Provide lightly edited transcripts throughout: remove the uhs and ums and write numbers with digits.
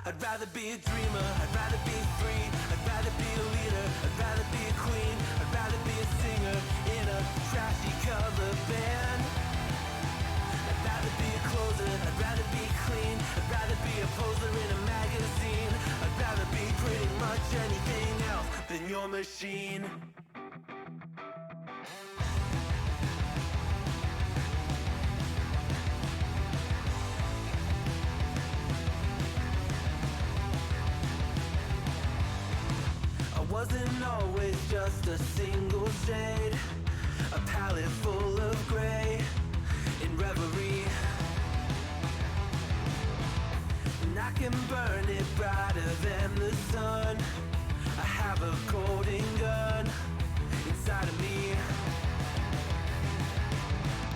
I'd rather be a dreamer, I'd rather be free, I'd rather be a leader, I'd rather be a queen, I'd rather be a singer in a trashy cover band. I'd rather be a closer, I'd rather be clean, I'd rather be a poser in a magazine, I'd rather be pretty much anything else than your machine. Wasn't always just a single shade, a palette full of gray in reverie. And I can burn it brighter than the sun. I have a golden gun inside of me.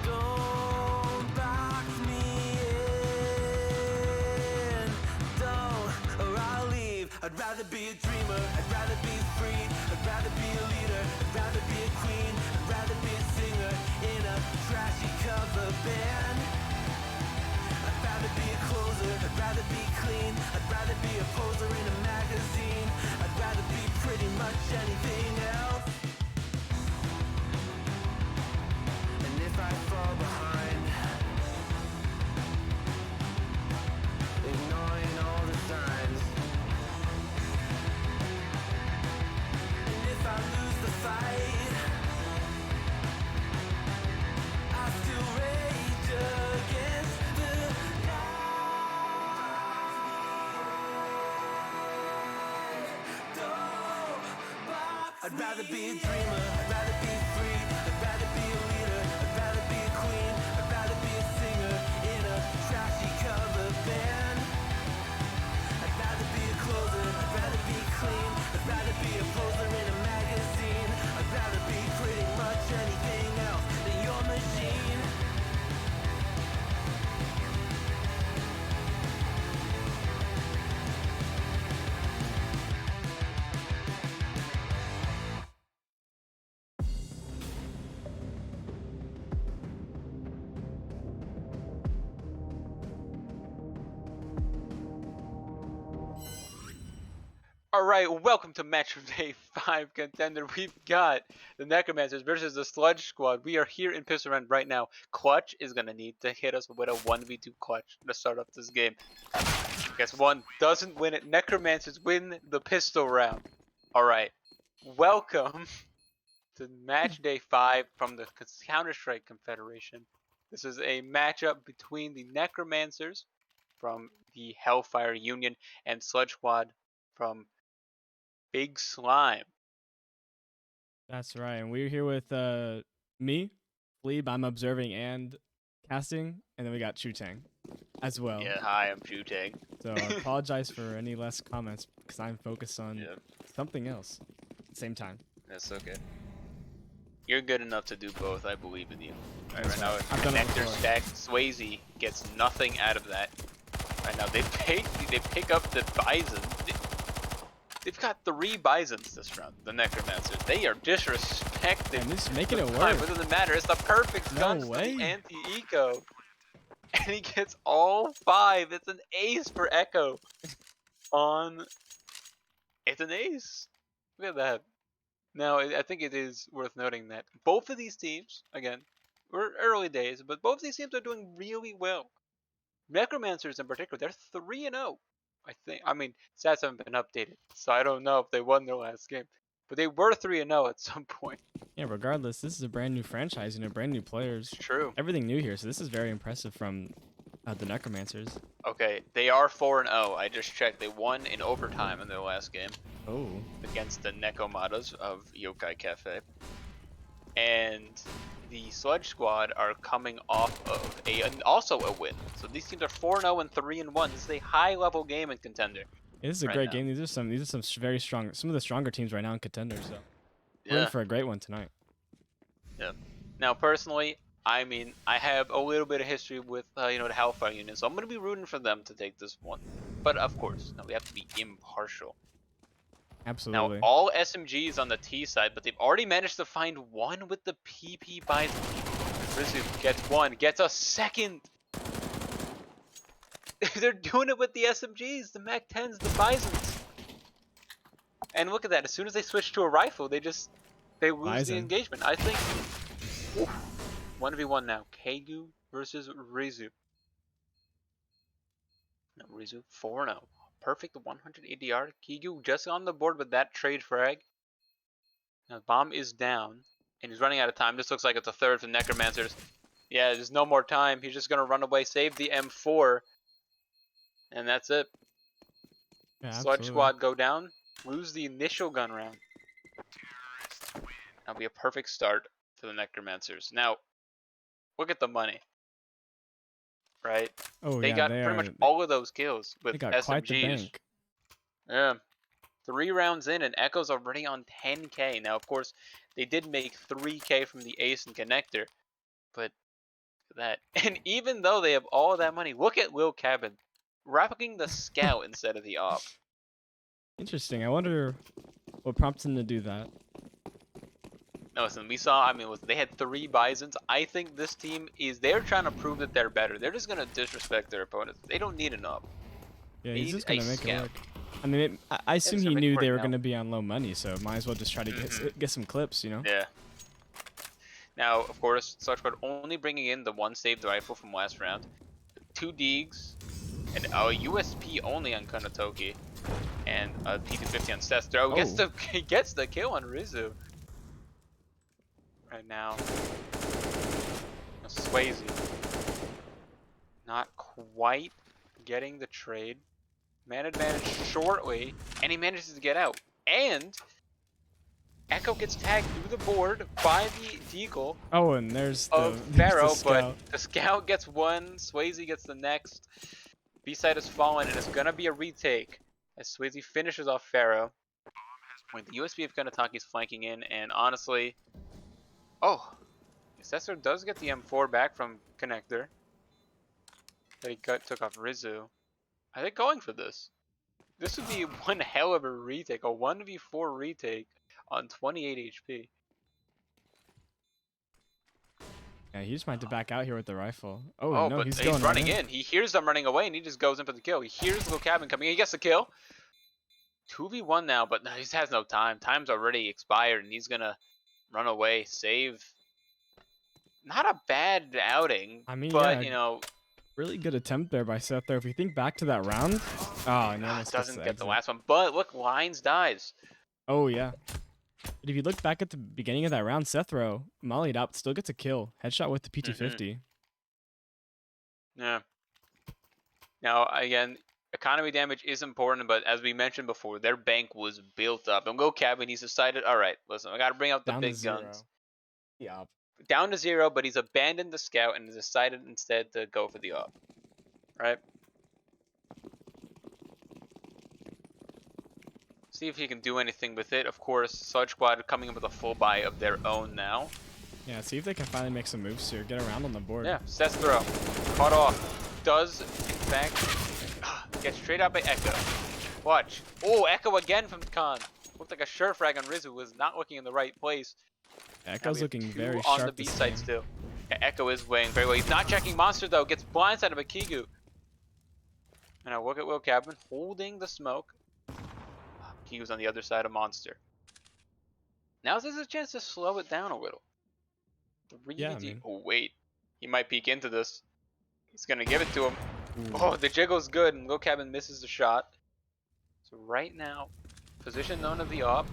Don't box me in, don't, or I'll leave. I'd rather be a dreamer, I'd rather be free, I'd rather be a leader, I'd rather be a queen, I'd rather be a singer in a trashy cover band. I'd rather be a closer, I'd rather be clean, I'd rather be a poser in a magazine, I'd rather be pretty much anything else. And if I fall behind, ignoring all the signs, if I lose the fight, I still rage against the night. Don't box I'd rather be a dreamer, I'd rather be free, I'd rather be a leader, I'd rather be a queen, I'd rather be a singer in a trashy cover band. I'd rather be a closer, I'd rather be clean, I'd rather be a poser in a magazine, I'd rather be pretty much anything else than your machine. Alright, welcome to match of day 5 contender. We've got the Necromancers versus the Sludge squad. We are here in pistol round right now. Clutch is gonna need to hit us with a 1v2 clutch to start off this game. Guess one doesn't win it. Necromancers win the pistol round. Alright, welcome to match day 5 from the Counter-Strike Confederation. This is a matchup between the Necromancers from the Hellfire Union and Sludge squad from Big Slime. That's right. And we're here with me, Fleeb, I'm observing and casting, and then we got Chutang as well. Yeah, hi, I'm Chutang. So I apologize for any less comments because I'm focused on something else at the same time. That's okay. You're good enough to do both. I believe in you. Right now, I've done it Nectar before. stack Swayze gets nothing out of that. Right now, they pick up the Bison. They've got 3 Bisons this round. The Necromancers. They are disrespecting. And this is making it the work. It doesn't matter. It's the perfect gun for the anti-eco. And he gets all 5. It's an ace for Echo. It's an ace. Look at that. Now, I think it is worth noting that both of these teams, again, we're early days, but both of these teams are doing really well. Necromancers in particular, they're 3-0. I think. I mean, stats haven't been updated, so I don't know if they won their last game. But they were 3-0 at some point. Yeah, regardless, this is a brand new franchise, brand new players. It's true. Everything new here, so this is very impressive from the Necromancers. Okay, they are 4-0. I just checked. They won in overtime in their last game. Oh. Against the Nekomatas of Yokai Cafe. And the Sludge squad are coming off of also a win. So these teams are 4-0 and 3-1. This is a high-level game in Contender. Yeah, this is a great game. These are some very strong, some of the stronger teams right now in Contender. So we're in for a great one tonight. Yeah. Now, personally, I mean, I have a little bit of history with the Hellfire Union, so I'm going to be rooting for them to take this one. But of course, now we have to be impartial. Absolutely. Now, all SMGs on the T side, but they've already managed to find one with the PP Bison. Rizu gets one, gets a second. They're doing it with the SMGs, the Mac 10s, the Bisons. And look at that. As soon as they switch to a rifle, they lose the Bison. engagement. I think. Oof. 1v1 now. Kegu versus Rizu. No, Rizu 4-0. Perfect 180 yard. Kegu just on the board with that trade frag. Now bomb is down, and he's running out of time. This looks like it's a third for Necromancers. Yeah, there's no more time. He's just gonna run away, save the M4, and that's it. Yeah, Sludge absolutely. squad go down, lose the initial gun round. That'll be a perfect start for the Necromancers. Now, look at the money, right? Oh They yeah, got they pretty are. much all of those kills with They got SMGs. quite the bank. Yeah. 3 rounds in, and Echo's already on 10k. Now, of course, they did make 3k from the Ace and Connector, but that. And even though they have all that money, look at Will Cabin rocking the Scout instead of the Op. Interesting. I wonder what prompts him to do that. No, listen, we saw, I mean, they had 3 Bisons. I think this team they're trying to prove that they're better. They're just going to disrespect their opponents. They don't need an Op. Yeah, They he's need just a gonna make it Scout. work. I mean, I assume just he gonna make knew it they work were now. gonna be on low money, so might as well just try to get some clips, you know? Yeah. Now, of course, Sludge Squad only bringing in the 1 saved rifle from last round, 2 Deegs, and a USP only on Kanatoki, and a P250 on Sestro. He gets the kill on Rizu. Right now. Swayze. Not quite getting the trade. Man advantage shortly, and he manages to get out. And Echo gets tagged through the board by the Deagle Oh, and there's the, of there's Pharaoh, the scout. but the Scout gets one, Swayze gets the next. B-side has fallen, and it's gonna be a retake as Swayze finishes off Pharaoh. When the USB of Kanataki is flanking in, and honestly, oh, Assessor does get the M4 back from Connector that he took off Rizu. Are they going for this? This would be one hell of a retake, a 1v4 retake on 28 HP. Yeah, he just might have to back out here with the rifle. Oh, Oh, no, but he's he's going running right in. He hears them running away, and he just goes in for the kill. He hears the little cabin coming in. He gets the kill. 2v1 now, but he has no time. Time's already expired, and he's going to run away, save. Not a bad outing, I mean, but, yeah, you know, really good attempt there by Seth there. If we think back to that round, oh, and he almost gets doesn't the get the exit. last one. But look, Lines dies. Oh, yeah. But if you look back at the beginning of that round, Sethro mollied up, still gets a kill. Headshot with the P250. Yeah. Now, again, economy damage is important, but as we mentioned before, their bank was built up. And Go Cabin, he's decided, all right, listen, I got to bring out the Down to big 0. guns. Yeah. Down to 0, but he's abandoned the Scout and decided instead to go for the Op. Right? See if he can do anything with it. Of course, Sludge Squad coming in with a full buy of their own now. Yeah, see if they can finally make some moves here. Get around on the board. Yeah, Sestro, caught off. Does, in fact, get straight out by Echo. Watch. Oh, Echo again from Khan. Looked like a sure frag on Rizu, was not looking in the right place. Echo's looking 2 very on sharp the B this side game. still. Yeah, Echo is weighing very well. He's not checking Monster though. Gets blindsided by Kigu. And now look at Will Cabin holding the smoke. Kigu's on the other side of Monster. Now there's a chance to slow it down a little. 3v. Yeah, I mean. Oh wait, he might peek into this. He's gonna give it to him. Ooh. Oh, the jiggle's good, and Will Cabin misses the shot. So right now, position known of the Op.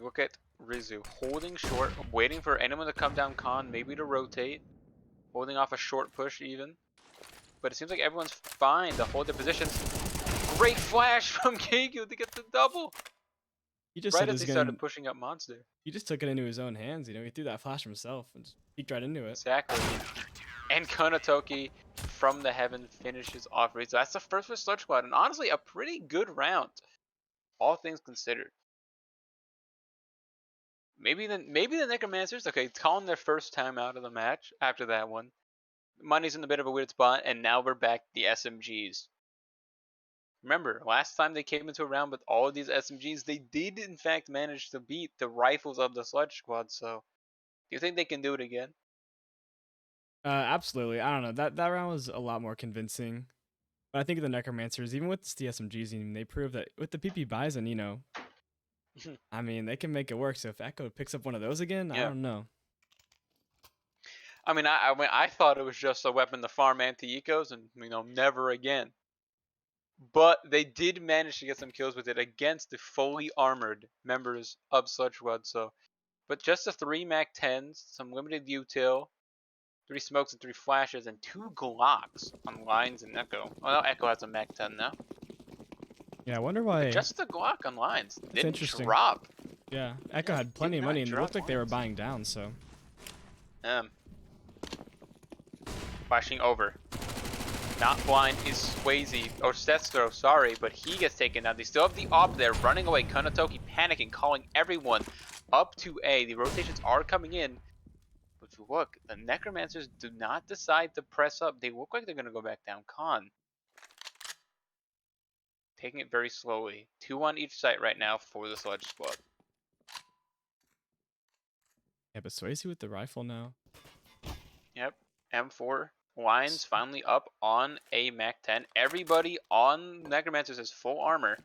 Look at Rizu holding short, waiting for anyone to come down Khan, maybe to rotate. Holding off a short push even. But it seems like everyone's fine to hold their positions. Great flash from Kegu to get the double. He just Right said as he's he gonna, started pushing up Monster. he just took it into his own hands, you know. He threw that flash himself and just peeked right into it. Exactly. And Konatoki from the heaven finishes off Rizu. That's the first for Sludge Squad, and honestly a pretty good round. All things considered. Maybe the Necromancers, okay, calling their first time out of the match after that one. Money's in a bit of a weird spot, and now we're back to the SMGs. Remember, last time they came into a round with all of these SMGs, they did in fact manage to beat the rifles of the Sludge Squad, so do you think they can do it again? Absolutely. I don't know. That round was a lot more convincing. But I think the Necromancers, even with the SMGs, they proved that with the PP Bison, I mean, they can make it work. So if Echo picks up one of those again, I Yeah. don't know. I mean, I thought it was just a weapon to farm anti-ecos and, never again. But they did manage to get some kills with it against the fully armored members of Sludge Squad. So, but just the 3 MAC-10s, some limited util, 3 smokes and 3 flashes, and 2 Glocks on Lines and Echo. Well, Echo has a MAC-10 now. Yeah, I wonder But why. just the Glock on Lines That's didn't interesting. drop. Yeah, Echo Yeah, had plenty did of money, not and it drop looked like they were Lines. buying down. So Flashing over. Not blind is Swayze, or Sethstro, sorry, but he gets taken down. They still have the op there, running away. Kanatoki panicking, calling everyone up to A. The rotations are coming in. But if you look, the Necromancers do not decide to press up. They look like they're going to go back down. Khan taking it very slowly. 2 on each site right now for the Sludge Squad. yeah, but Swayze with the rifle now. Yep, M4. Lines finally up on a MAC-10. Everybody on Necromancers has full armor.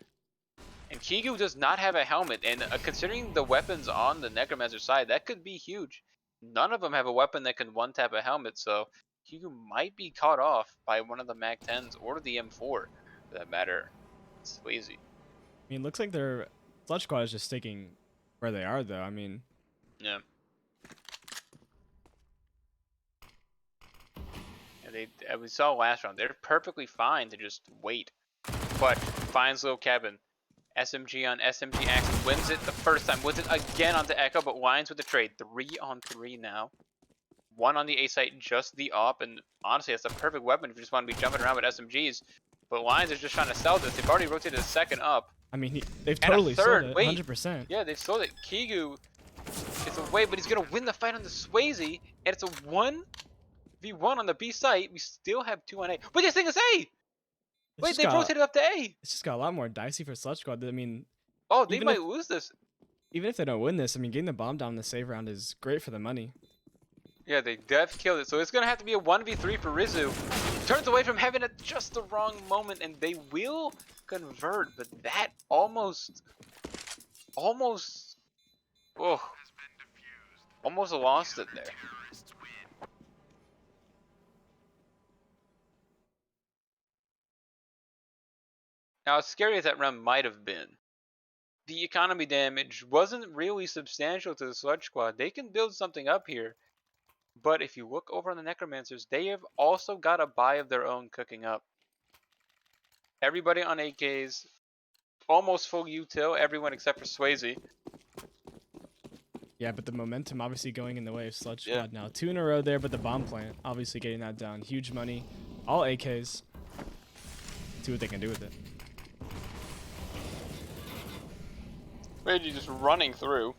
And Kigu does not have a helmet, and considering the weapons on the Necromancer side, that could be huge. None of them have a weapon that can one-tap a helmet, so Kigu might be caught off by one of the MAC-10s or the M4, for that matter. It's Swayze. I mean, looks like their Sludge Squad is just sticking where they are, though. I mean, Yeah. And we saw last round, they're perfectly fine to just wait. Clutch finds Little Cabin. SMG on SMG Axis, wins it the first time, wins it again onto Echo, but Lines with the trade. 3 on 3 now. 1 on the A site, just the op, and honestly, that's a perfect weapon if you just want to be jumping around with SMGs. But Lines is just trying to sell this. They've already rotated a second up. I mean, they've And totally a third, sold it, wait. 100%. Yeah, they've sold it. Kigu is away, but he's going to win the fight on the Swayze, and it's a 1v1 on the B site. We still have 2 on A. Wait, this thing is A! Wait, they've rotated up to A! It's just got a lot more dicey for Sludge Squad. I mean, Oh, they even might if lose this. even if they don't win this, I mean, getting the bomb down in the save round is great for the money. Yeah, they def killed it. So it's going to have to be a 1v3 for Rizu. Turns away from heaven at just the wrong moment, and they will convert. But that almost, oh, almost lost it there. Now, as scary as that round might have been, the economy damage wasn't really substantial to the Sludge Squad. They can build something up here. But if you look over on the Necromancers, they have also got a buy of their own cooking up. Everybody on AKs, almost full util, everyone except for Swayze. Yeah, but the momentum obviously going in the way of Sludge Yeah. Squad now. 2 in a row there, but the bomb plant obviously getting that down. Huge money. All AKs. See what they can do with it. Reggie just running through.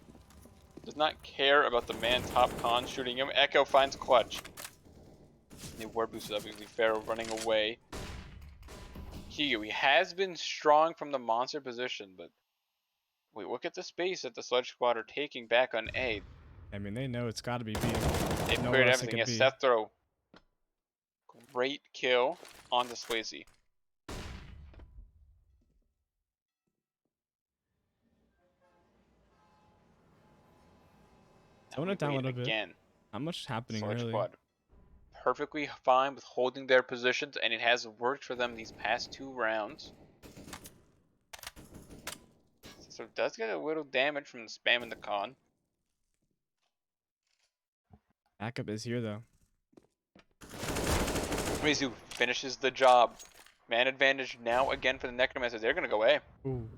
Does not care about the man top con shooting him. Echo finds Clutch. The ward boosted up using Pharaoh running away. He has been strong from the monster position, but wait, look at the space that the Sludge Squad are taking back on A. I mean, they know it's got to be B. They've Nowhere cleared else it everything. could Yes, be. Seth throw. Great kill on the Swayze. Tone it down a little bit. Again. Not much happening Sludge really. Squad perfectly fine with holding their positions, and it has worked for them these past 2 rounds. So it does get a little damage from the spam in the con. Backup is here though. Rizu finishes the job. Man advantage now again for the Necromancers. They're going to go A. Ooh.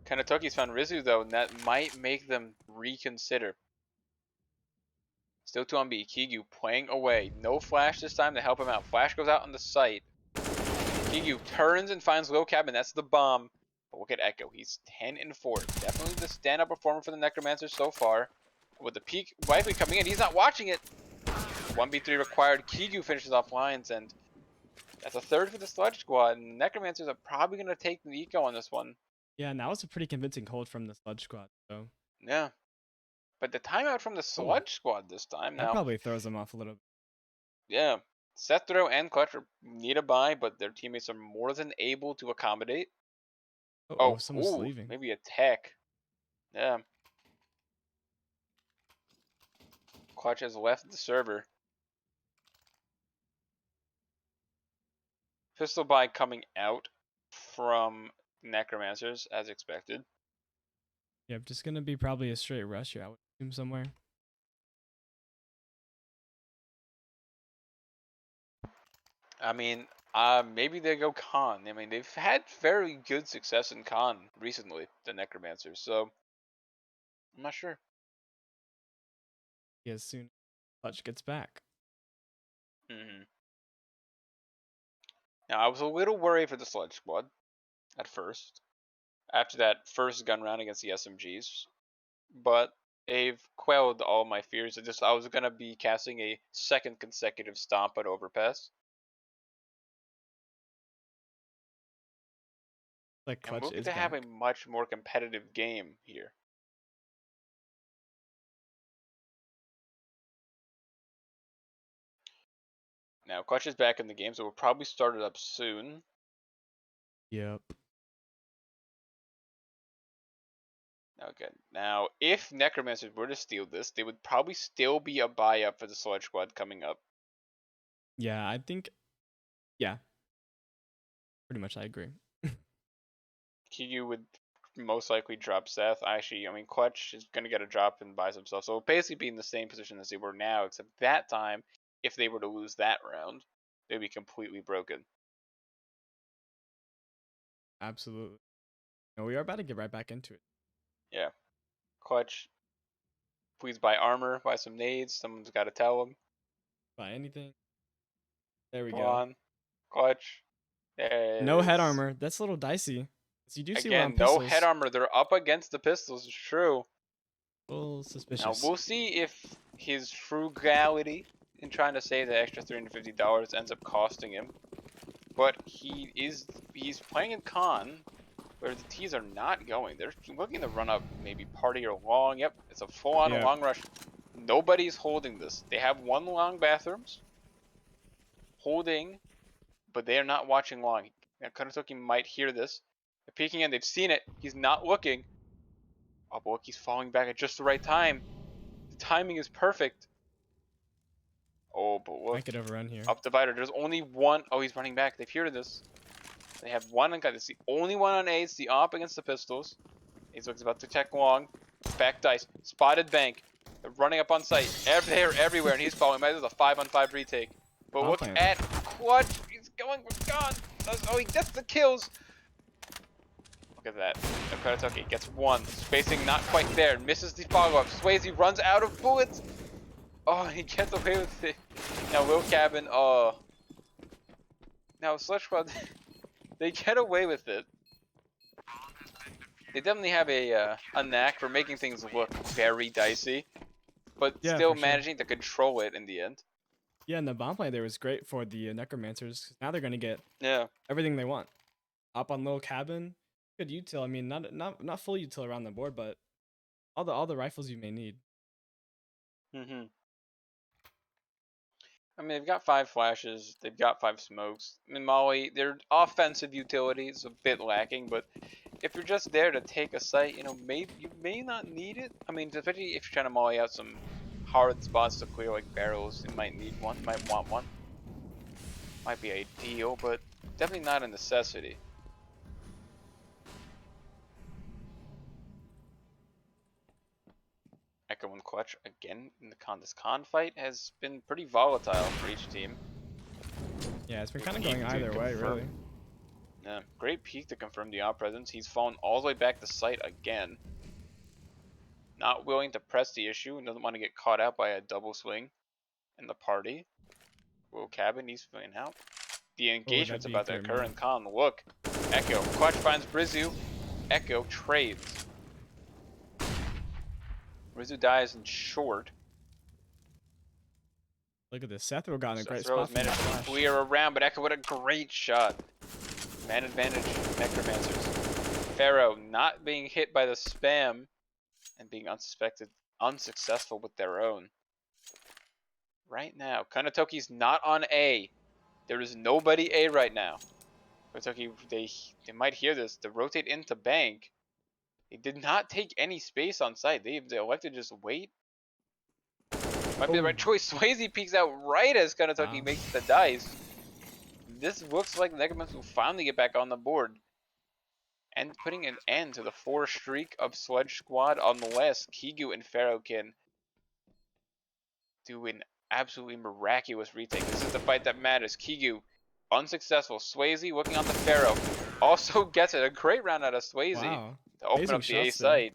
Kanatoki's found Rizu though, and that might make them reconsider. Still 2 on B. Kigu playing away. No flash this time to help him out. Flash goes out on the site. Kigu turns and finds Low Cabin. That's the bomb. But look at Echo. He's 10 and 4. Definitely the standout performer for the Necromancers so far. With the peak likely coming in, he's not watching it. 1v3 required. Kigu finishes off Lines, and that's a third for the Sludge Squad. And the Necromancers are probably going to take the eco on this one. Yeah, and that was a pretty convincing hold from the Sludge Squad. So Yeah. But the timeout from the Sludge Squad this time that now. probably throws them off a little bit. Yeah. Sethro and Clutch need a buy, but their teammates are more than able to accommodate. Oh, Oh, someone's ooh, leaving. maybe a tech. Yeah. Clutch has left the server. Pistol buy coming out from Necromancers as expected. Yep, just gonna be probably a straight rush here. I would assume somewhere. I mean, maybe they go con. I mean, they've had very good success in con recently, the Necromancers. So I'm not sure. As soon as Clutch gets back. hmm Now I was a little worried for the Sludge squad at first, after that first gun round against the SMGs, but they've quelled all my fears. I was gonna be casting a second consecutive stomp at overpass, Like and we're Clutch going is to have a back. much more competitive game here. Now Clutch is back in the game, so we'll probably start it up soon. Yep. Okay. Now, if Necromancers were to steal this, they would probably still be a buy up for the Sludge squad coming up. Yeah, I think. Yeah, pretty much. I agree. Kiryu would most likely drop Seth. Actually, I mean, Clutch is going to get a drop and buy some stuff. So basically be in the same position as they were now, except that time, if they were to lose that round, they'd be completely broken. Absolutely. No, we are about to get right back into it. Yeah. Clutch, please buy armor, buy some nades. Someone's got to tell them. Buy anything. There we Come go. on. Clutch. There No it head is. armor. That's a little dicey. So you do see around Again, no head pistols. armor. They're up against the pistols. It's true. A little Now suspicious. we'll see if his frugality in trying to save the extra $350 ends up costing him. But he's playing in con where the T's are not going. They're looking to run up maybe party or long. Yep, it's a full-on Yep. long rush. Nobody's holding this. They have one long bathrooms holding, but they are not watching long. Now Konotoki might hear this. They're peeking in. They've seen it. He's not looking. Oh, but look, he's falling back at just the right time. The timing is perfect. Oh, but look. Might get overrun here. Up divider. There's only one. Oh, he's running back. They've heard this. They have one on guy. It's the only one on A. It's the op against the pistols. He's about to check long. Back dice. Spotted bank. They're running up on site. They're everywhere, and he's following. This is a 5-on-5 retake. But I'll look plant. at Clutch. He's going for gone. Oh, he gets the kills. Look at that. Konotoki gets one. Spacing not quite there. Misses the follow-up. Swayze runs out of bullets. Oh, he gets away with it. Now, Will Cabin. Oh. Now, Sludge Squad. They get away with it. They definitely have a knack for making things look very dicey, but Yeah, still for sure. managing to control it in the end. Yeah, and the bomb play there was great for the Necromancers. 'Cause now they're gonna get Yeah. everything they want. Up on little cabin, good util. I mean, not full util around the board, but all the rifles you may need. I mean, they've got 5 flashes. They've got 5 smokes. I mean, Molly, their offensive utility is a bit lacking, but if you're just there to take a site, you may not need it. I mean, especially if you're trying to molly out some hard spots to clear, like barrels, you might need one. Might want one. Might be ideal, but definitely not a necessity. Echo and Clutch again in this con fight has been pretty volatile for each team. Yeah, it's been Great kind of peek going to either way, confirm- really. Yeah, great peek to confirm the op presence. He's fallen all the way back to site again. Not willing to press the issue and doesn't want to get caught out by a double swing in the party. Will Cabin, he's filling out. The engagement's that'd be about to great occur move. in con. Look, Echo. Clutch finds Brizu. Echo trades. Brizu dies in short. Look at this. Sethro got in a great Throw spot has from that managed to flash. clear around, but Echo, what a great shot. Man advantage, Necromancers. Pharaoh not being hit by the spam and being unsuspected, unsuccessful with their own. right now. Kanatoki's not on A. There is nobody A right now. Kanatoki, they might hear this. They rotate into bank. They did not take any space on site. They elected to just wait. Might be the right choice. Swayze peeks out right as Kanatoki makes the dice. This looks like the Necromancers will finally get back on the board. And putting an end to the 4 streak of Sludge Squad on the West. Kigu and Pharaoh can do an absolutely miraculous retake. This is the fight that matters. Kigu, unsuccessful. Swayze working on the Pharaoh. Also gets it. A great round out of Swayze to open Amazing up the A shots there. site.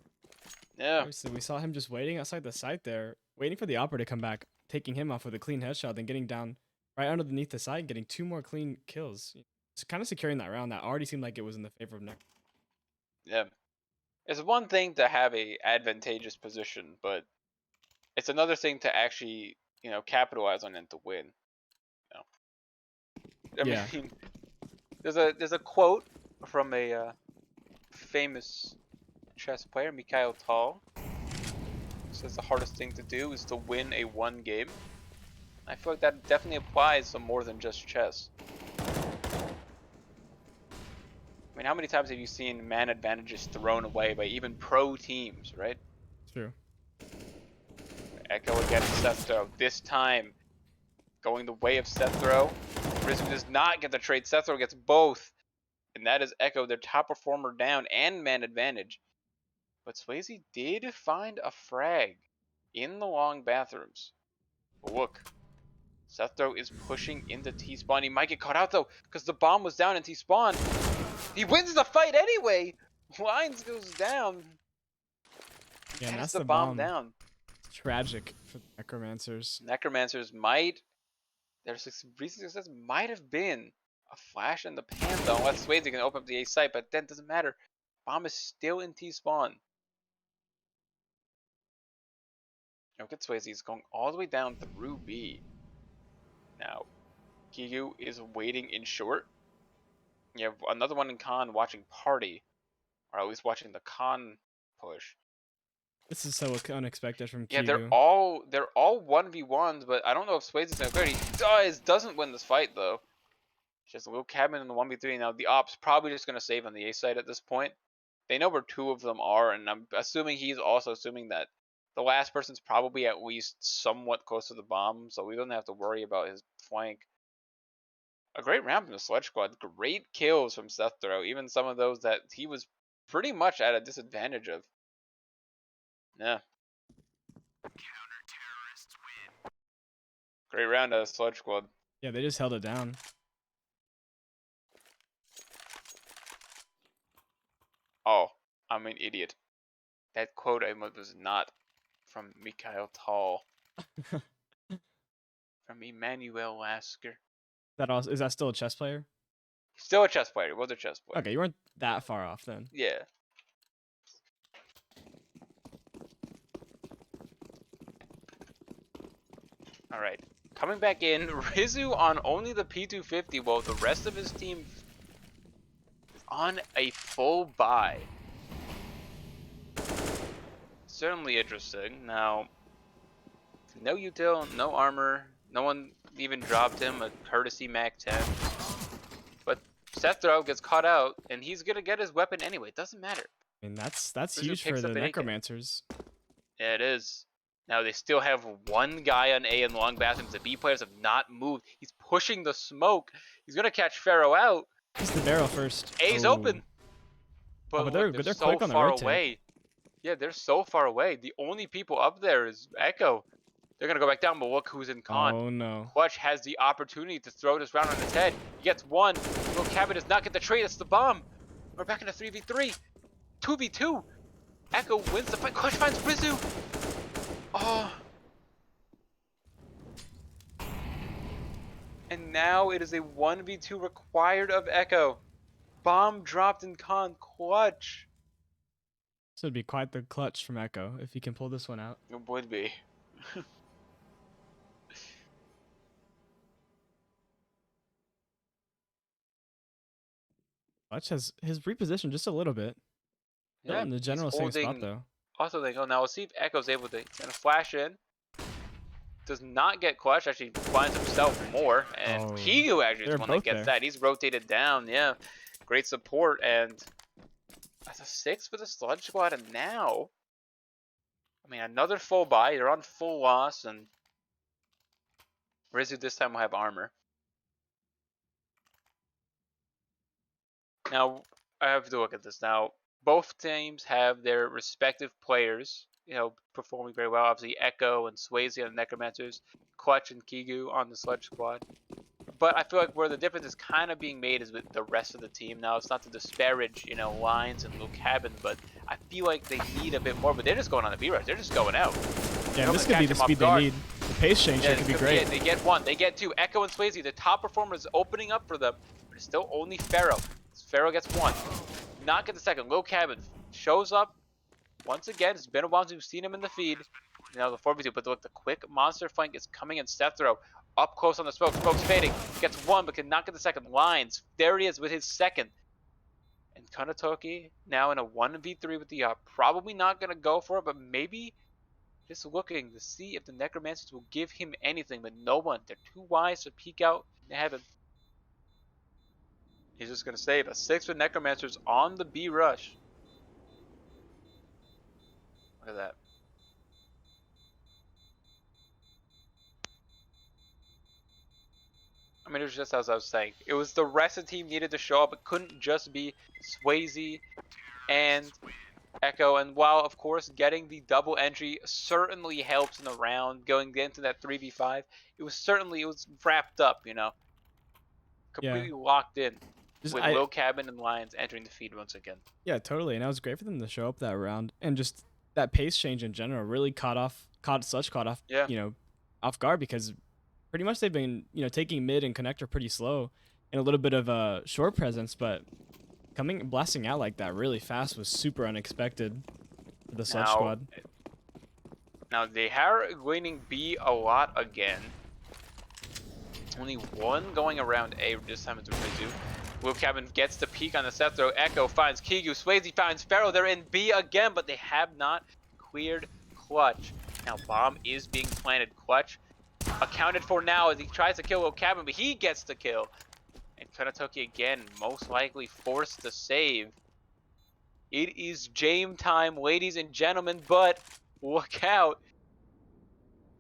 Yeah. Obviously, we saw him just waiting outside the site there, waiting for the opera to come back, taking him off with a clean headshot, then getting down right underneath the site, getting 2 more clean kills. Just kind of securing that round. That already seemed like it was in the favor of Neck. Yeah. It's one thing to have a advantageous position, but it's another thing to actually, capitalize on it to win. I Yeah. mean, there's a quote from a famous chess player, Mikhail Tal. Says the hardest thing to do is to win a 1 game. I feel like that definitely applies to more than just chess. I mean, how many times have you seen man advantages thrown away by even pro teams, right? True. Echo against Seththrow. This time, going the way of Seththrow. Rizzu does not get the trade. Seththrow gets both. And that is Echo, their top performer down and man advantage. But Swayze did find a frag in the long bathrooms. But look, Seththrow is pushing into T-spawn. He might get caught out though, because the bomb was down in T-spawn. He wins the fight anyway. Lines goes down. Yeah, and Gets that's the the bomb bomb. down. It's tragic for the Necromancers. Necromancers might, their recent success might have been a flash in the pan though, unless Swayze can open up the A site, but that doesn't matter. Bomb is still in T-spawn. Look at Swayze, he's going all the way down through B. Now, Kigu is waiting in short. You have another one in con watching party, or at least watching the con push. This is so unexpected from Yeah, Kigu. they're all 1v1s, but I don't know if Swayze's gonna go. He doesn't win this fight though. Just a little cabin in the 1v3. Now the ops probably just gonna save on the A side at this point. They know where 2 of them are, and I'm assuming he's also assuming that the last person's probably at least somewhat close to the bomb, so we don't have to worry about his flank. A great round from the Sludge Squad. Great kills from Seththrow, even some of those that he was pretty much at a disadvantage of. Yeah. Great round out of Sludge Squad. Yeah, they just held it down. Oh, I'm an idiot. That quote I was not from Mikhail Tal. From Emmanuel Lasker. Is that still a chess player? Still a chess player. He was a chess player. Okay, you weren't that far off then. Yeah. Alright. Coming back in, Rizzu on only the P250 while the rest of his team is on a full buy. Certainly interesting. Now, no util, no armor, no one even dropped him a courtesy Mac 10. But Seththrow gets caught out, and he's gonna get his weapon anyway. It doesn't matter. I mean, that's Rizzu huge for picks the up an AK. Necromancers. Yeah, it is. Now they still have one guy on A in long bathrooms. The B players have not moved. He's pushing the smoke. He's gonna catch Pharaoh out. He's the barrel first. A's open. But, but look, they're so quick on the far rotate. away. Yeah, they're so far away. The only people up there is Echo. They're gonna go back down, but look who's in con. Oh no. Clutch has the opportunity to throw this round on his head. He gets one. Little Cabin does not get the trade. It's the bomb. We're back in a 3v3. 2v2. Echo wins the fight. Clutch finds Rizzu. Oh. And now it is a 1v2 required of Echo. Bomb dropped in con. Clutch. This would be quite the clutch from Echo if he can pull this one out. It would be. Clutch has his repositioned just a little bit. Still in the general same spot though. Also, they go now. We'll see if Echo's able to. He's gonna flash in. does not get Clutch. Actually finds himself more. And Oh, Kigu actually is they're the one that both gets there. that. He's rotated down. Yeah. Great support. And that's a 6 for the Sludge Squad. And now, I mean, another full buy. You're on full loss. And Rizu this time will have armor. Now, I have to look at this. Now, both teams have their respective players, performing very well. Obviously, Echo and Swayze on the Necromancers, Clutch and Kigu on the Sludge Squad. But I feel like where the difference is kind of being made is with the rest of the team. Now, it's not to disparage, Lines and Luke Cabin, but I feel like they need a bit more. But they're just going on the B-rush. They're just going out. Yeah, and this could be the speed they need. The pace change here could be great. They get one. They get two. Echo and Swayze, the top performers opening up for them. But it's still only Pharaoh. Pharaoh gets one. Not get the second. Low Cabin shows up. Once again, it's been a while since we've seen him in the feed. Now the 4v2, but look, the quick monster flank is coming in. Step throw. Up close on the smoke. Smoke's fading. Gets one, but cannot get the second. Lines. There he is with his second. And Kanatoki now in a 1v3 with the op. Probably not going to go for it, but maybe just looking to see if the Necromancers will give him anything, but no one. They're too wise to peek out in heaven. He's just going to save a 6 with Necromancers on the B rush. Look at that. I mean, it was just as I was saying. It was the rest of the team needed to show up. It couldn't just be Swayze and Echo. And while, of course, getting the double entry certainly helps in the round, going into that 3v5, it was wrapped up, completely locked in. With Lil Cabin and Lions entering the feed once again. Yeah, totally. And that was great for them to show up that round. And just that pace change in general really caught off, Yeah. Off guard, because pretty much they've been, taking mid and connector pretty slow and a little bit of a short presence, but blasting out like that really fast was super unexpected for the Sludge Squad. Now they are winning B a lot again. Only one going around A this time. It's Rizu. Will Cabin gets the peek on the set throw. Echo finds Kigu. Swayze finds Pharaoh. They're in B again, but they have not cleared Clutch. Now bomb is being planted. Clutch accounted for now as he tries to kill Will Cabin, but he gets the kill. And Kanatoki again, most likely forced to save. It is Jame time, ladies and gentlemen, but look out.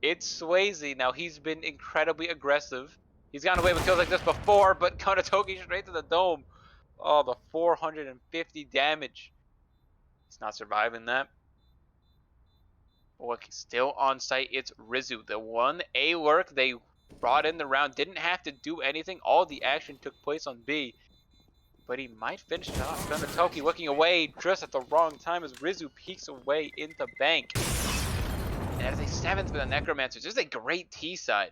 It's Swayze. Now he's been incredibly aggressive. He's gotten away with kills like this before, but Kanatoki straight to the dome. Oh, the 450 damage. He's not surviving that. Look, still on site, it's Rizu. The one A lurk they brought in the round didn't have to do anything. All the action took place on B. But he might finish it off. Kanatoki looking away just at the wrong time as Rizu peeks away into bank. And that is a 7th for the Necromancers. This is a great T side.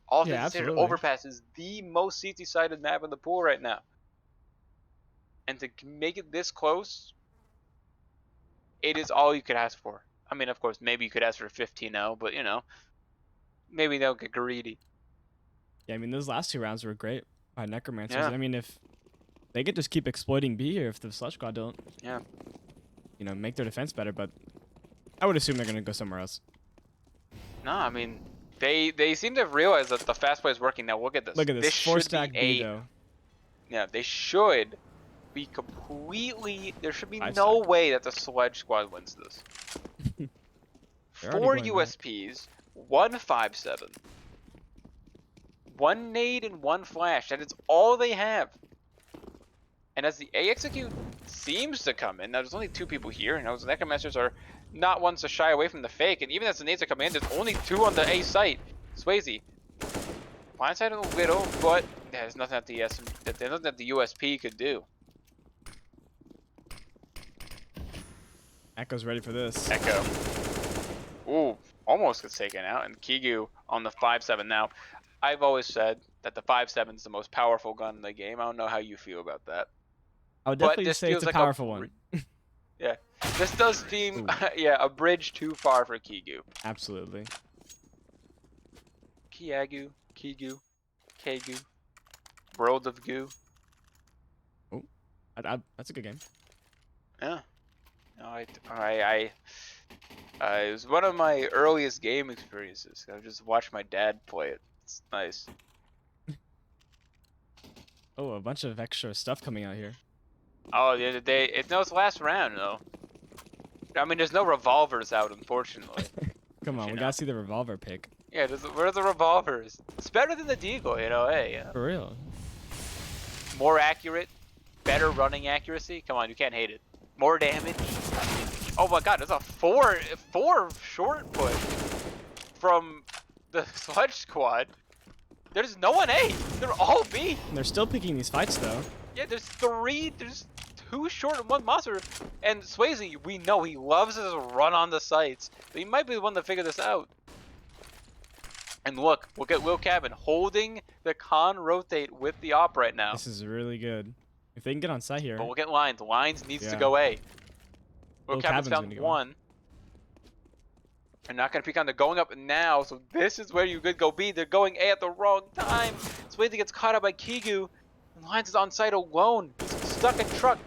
All things considered, Overpass is the most CT-sided map in the pool right now. And to make it this close, it is all you could ask for. I mean, of course, maybe you could ask for 15-0, but, maybe they'll get greedy. Yeah, I mean, those last 2 rounds were great by Necromancers. Yeah. I mean, if they could just keep exploiting B here, if the Sludge Squad don't, make their defense better, but I would assume they're going to go somewhere else. No, I mean, they seem to have realized that the fast play is working. Now look at this. Look at this. 4-stack B though. Yeah, they should be completely. There should be no way that the Sludge Squad wins this. 4 USPs, 1 5-7, 1 nade and 1 flash. That is all they have. And as the A execute seems to come in, now there's only 2 people here. The Necromancers are not ones to shy away from the fake, and even as the nades are coming in, there's only 2 on the A site. Swayze blindside a little, but there's nothing that the USP could do. Echo's ready for this. Echo. Ooh, almost gets taken out, and Kigu on the 5-7. Now, I've always said that the 5-7 is the most powerful gun in the game. I don't know how you feel about that. I would definitely say it's a powerful one. Yeah, this does seem, a bridge too far for Kigu. Absolutely. Kiagu, Kigu, Kegu, World of Goo. Oh, that's a good game. Yeah. No, It was one of my earliest game experiences. I just watched my dad play it. It's nice. Oh, a bunch of extra stuff coming out here. Oh, the other day, no, it's last round though. I mean, there's no revolvers out, unfortunately. Come on, You we know. gotta see the revolver pick. Yeah, where are the revolvers? It's better than the deagle, you know. Hey, For real. more accurate, better running accuracy. Come on, you can't hate it. More damage. Oh my God, there's a four short push from the Sludge squad. There's no one A. They're all B. And they're still picking these fights though. Yeah, there's two short and one monster. And Swayze, we know he loves his run on the sites, but he might be the one to figure this out. And look at Will Cabin holding the con rotate with the op right now. This is really good. If they can get on site here. But look at Lines. Lines needs to Yeah. go A. Will Will Cabin's Cabin's found gonna go. one. They're not going to peek on. They're going up now, so this is where you could go B. They're going A at the wrong time. Swayze gets caught up by Kigu. And Lines is on site alone. He's stuck in truck.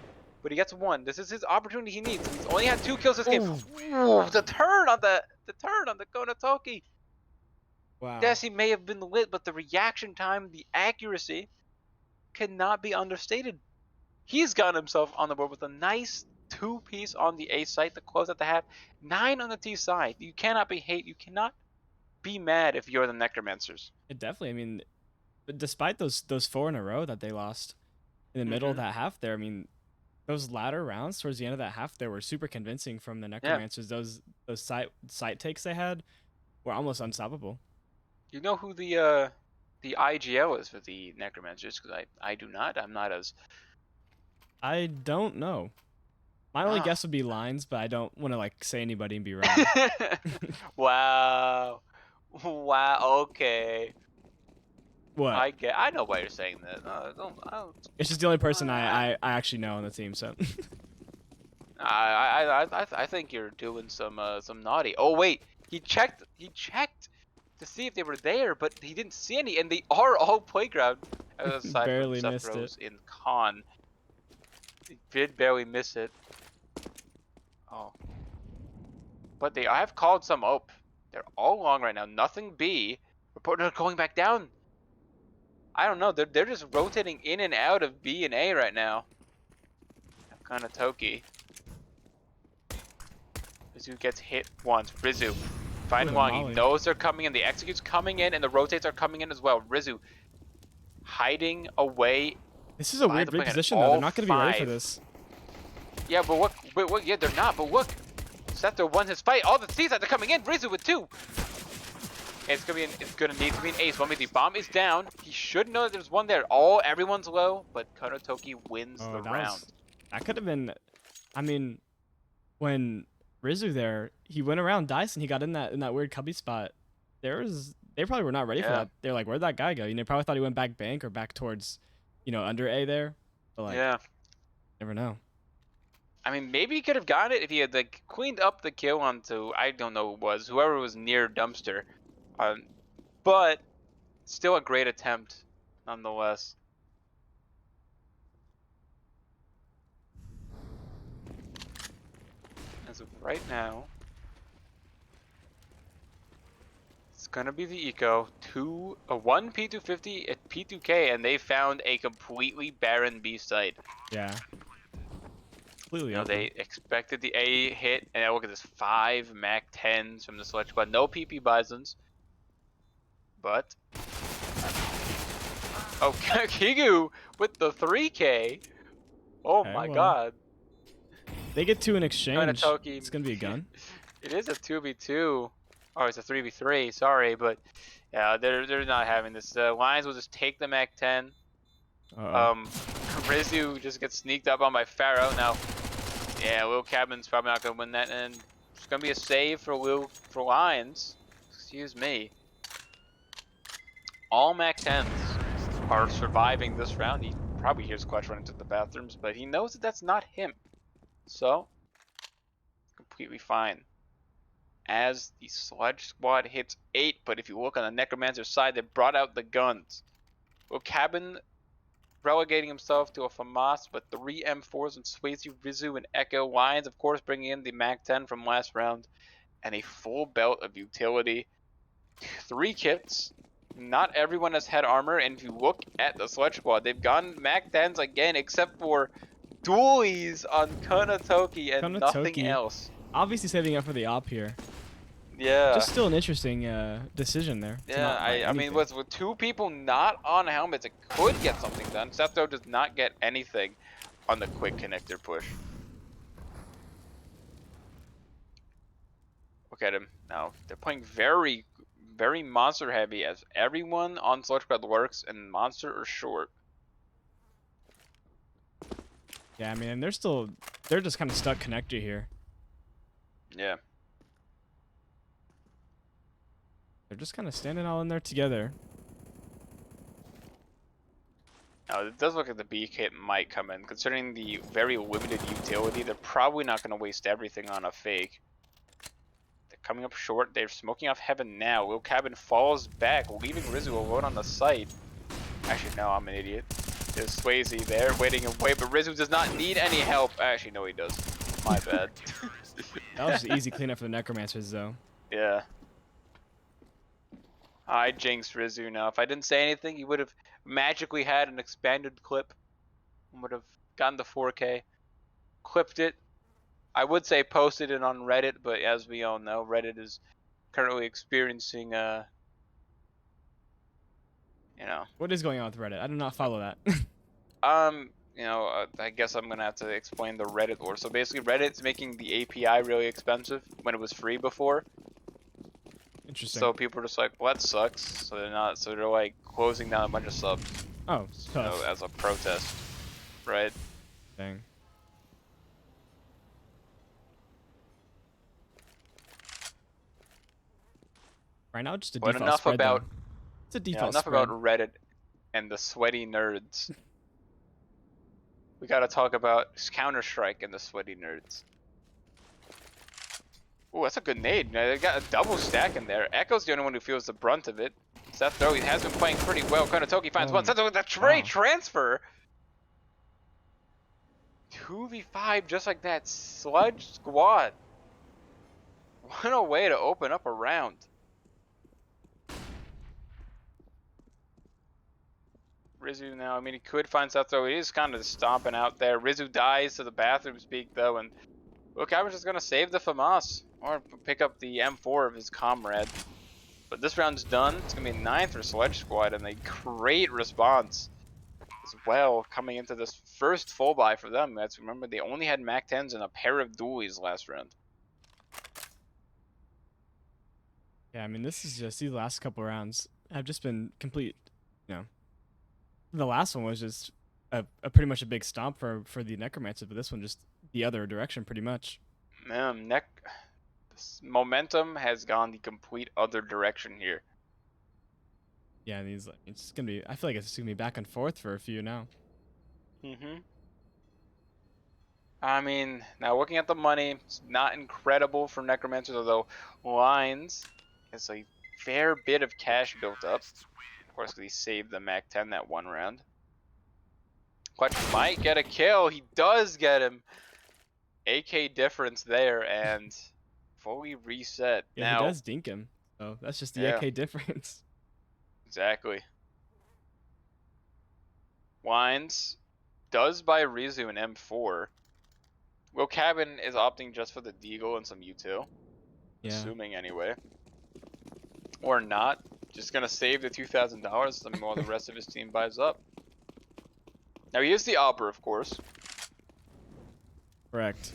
But he gets one. This is his opportunity he needs. He's only had 2 kills this game. Ooh, the turn on the Konatoki. Wow. Yes, he may have been lit, but the reaction time, the accuracy, cannot be understated. He's gotten himself on the board with a nice 2-piece on the A site to close at the half, 9 on the T side. You cannot be you cannot be mad if you're the Necromancers. It definitely. I mean, but despite those 4 in a row that they lost in the middle of that half there, I mean, those latter rounds towards the end of that half there were super convincing from the Necromancers. Yeah. Those site takes they had were almost unstoppable. You know who the IGL is for the Necromancers? Because I do not. I'm not as... I don't know. My only guess would be Lines, but I don't want to like say anybody and be wrong. Wow. Okay. What? I know why you're saying that. I don't. It's just the only person I actually know on the team. So. I think you're doing some naughty. Oh wait, he checked to see if they were there, but he didn't see any, and they are all playground. Aside Barely from missed Seth Rose it. in con. He did barely miss it. Oh. But I have called some up. They're all long right now. Nothing B. Reporter going back down. I don't know. They're just rotating in and out of B and A right now. Kind of Toki. Rizu gets hit once. Rizu finding long. He knows they're coming in. The execute's coming in, and the rotates are coming in as well. Rizu hiding away. This is a weird reposition though. They're not going to be ready for this. Yeah, but what? Yeah, they're not. But look, Sethter won his fight. All the C's are coming in. Rizu with 2. It's gonna need to be an ace. The bomb is down. He should know that there's one there. Everyone's low, but Konotoki wins the round. That could have been. I mean, when Rizu there, he went around Dice and he got in that weird cubby spot. They probably were not ready for that. They're like, where'd that guy go? You know, probably thought he went back bank or back towards, under A there. But like, yeah, never know. I mean, maybe he could have gotten it if he had like cleaned up the kill onto I don't know whoever was near dumpster. But still a great attempt, nonetheless. As of right now, it's gonna be the eco. 1 P250 at P2K, and they found a completely barren B site. Yeah. Completely. They expected the A hit, and look at this 5 Mac 10s from the Sludge squad. No PP Bisons. But oh, Kigu with the 3K. Oh my God. They get 2 in exchange. Konatoki. It's gonna be a gun. It is a 2v2. Oh, it's a 3v3. Sorry, but yeah, they're not having this. Lions will just take the Mac 10. Rizu just gets sneaked up on by Pharaoh. Now, yeah, Will Cabin's probably not gonna win that, and it's gonna be a save for Lions. Excuse me. All Mac 10s are surviving this round. He probably hears Clutch run into the bathrooms, but he knows that that's not him. So, completely fine. As the Sludge squad hits 8, but if you look on the Necromancer side, they brought out the guns. Will Cabin relegating himself to a FAMAS, but 3 M4s and Swayze, Rizu, and Echo. Lions, of course, bringing in the Mac 10 from last round. and a full belt of utility. 3 kits. Not everyone has had armor, and if you look at the Sludge Squad, they've gone Mac 10s again, except for dualies on Konatoki and nothing Konatoki, else. obviously saving up for the op here. Yeah. Just still an interesting decision there to Yeah, not buy I mean, anything. with 2 people not on helmets, it could get something done. Septo does not get anything on the quick connector push. Look at him now. They're playing very, very monster heavy as everyone on Sludge Squad lurks and monster or short. Yeah, I mean, they're just kind of stuck connector here. Yeah. They're just kind of standing all in there together. Now, it does look like the B kit might come in. Considering the very limited utility, they're probably not going to waste everything on a fake. They're coming up short. They're smoking off heaven now. Lil Cabin falls back, leaving Rizzu alone on the site. Actually, no, I'm an idiot. There's Swayze there, waiting and wait, but Rizzu does not need any help. Actually, no, he does. My bad. That was just easy cleanup for the Necromancers, though. Yeah. I jinxed Rizzu now. If I didn't say anything, he would have magically had an expanded clip. Would have gotten the 4K. Clipped it. I would say posted it on Reddit, but as we all know, Reddit is currently experiencing, you know. What is going on with Reddit? I do not follow that. You know, I guess I'm gonna have to explain the Reddit lore. So basically, Reddit's making the API really expensive when it was free before. Interesting. So people are just like, well, that sucks. So they're not. So they're like closing down a bunch of subs. Oh, You know, tough. as a protest, right? Dang. Right now, just a But default enough spread, about though. It's a yeah, default enough spread. about Reddit and the sweaty nerds. We gotta talk about Counter-Strike and the sweaty nerds. Ooh, that's a good nade. They got a double stack in there. Echo's the only one who feels the brunt of it. Seth though, he has been playing pretty well. Konatoki finds one. Seth with a trade transfer. 2v5 just like that. Sludge Squad. What a way to open up a round. Rizzu now, I mean, he could find Seth though. He is kind of stomping out there. Rizzu dies to the bathroom speak though, and look, I was just gonna save the FAMAS or pick up the M4 of his comrade. But this round's done. It's gonna be 9th for Sludge Squad, and a great response as well coming into this first full buy for them. Let's remember they only had Mac 10s and a pair of dualies last round. Yeah, I mean, this is just these last couple rounds have just been complete. You know, the last one was just a pretty much a big stomp for the Necromancer, but this one just the other direction pretty much. Man, this momentum has gone the complete other direction here. Yeah, these it's gonna be. I feel like it's gonna be back and forth for a few now. I mean, now looking at the money, it's not incredible for Necromancers, although Lines has a fair bit of cash built up. Of course, because he saved the Mac 10 that one round. Clutch might get a kill. He does get him. AK difference there and fully reset. Yeah, now, he does dink him. So that's just the Yeah. AK difference. Exactly. Wines does buy Rizu an M4. Will Cabin is opting just for the Deagle and some U2. Yeah. Assuming anyway. Or not. Just gonna save the $2,000 while the rest of his team buys up. Now he is the Opera, of course. Correct.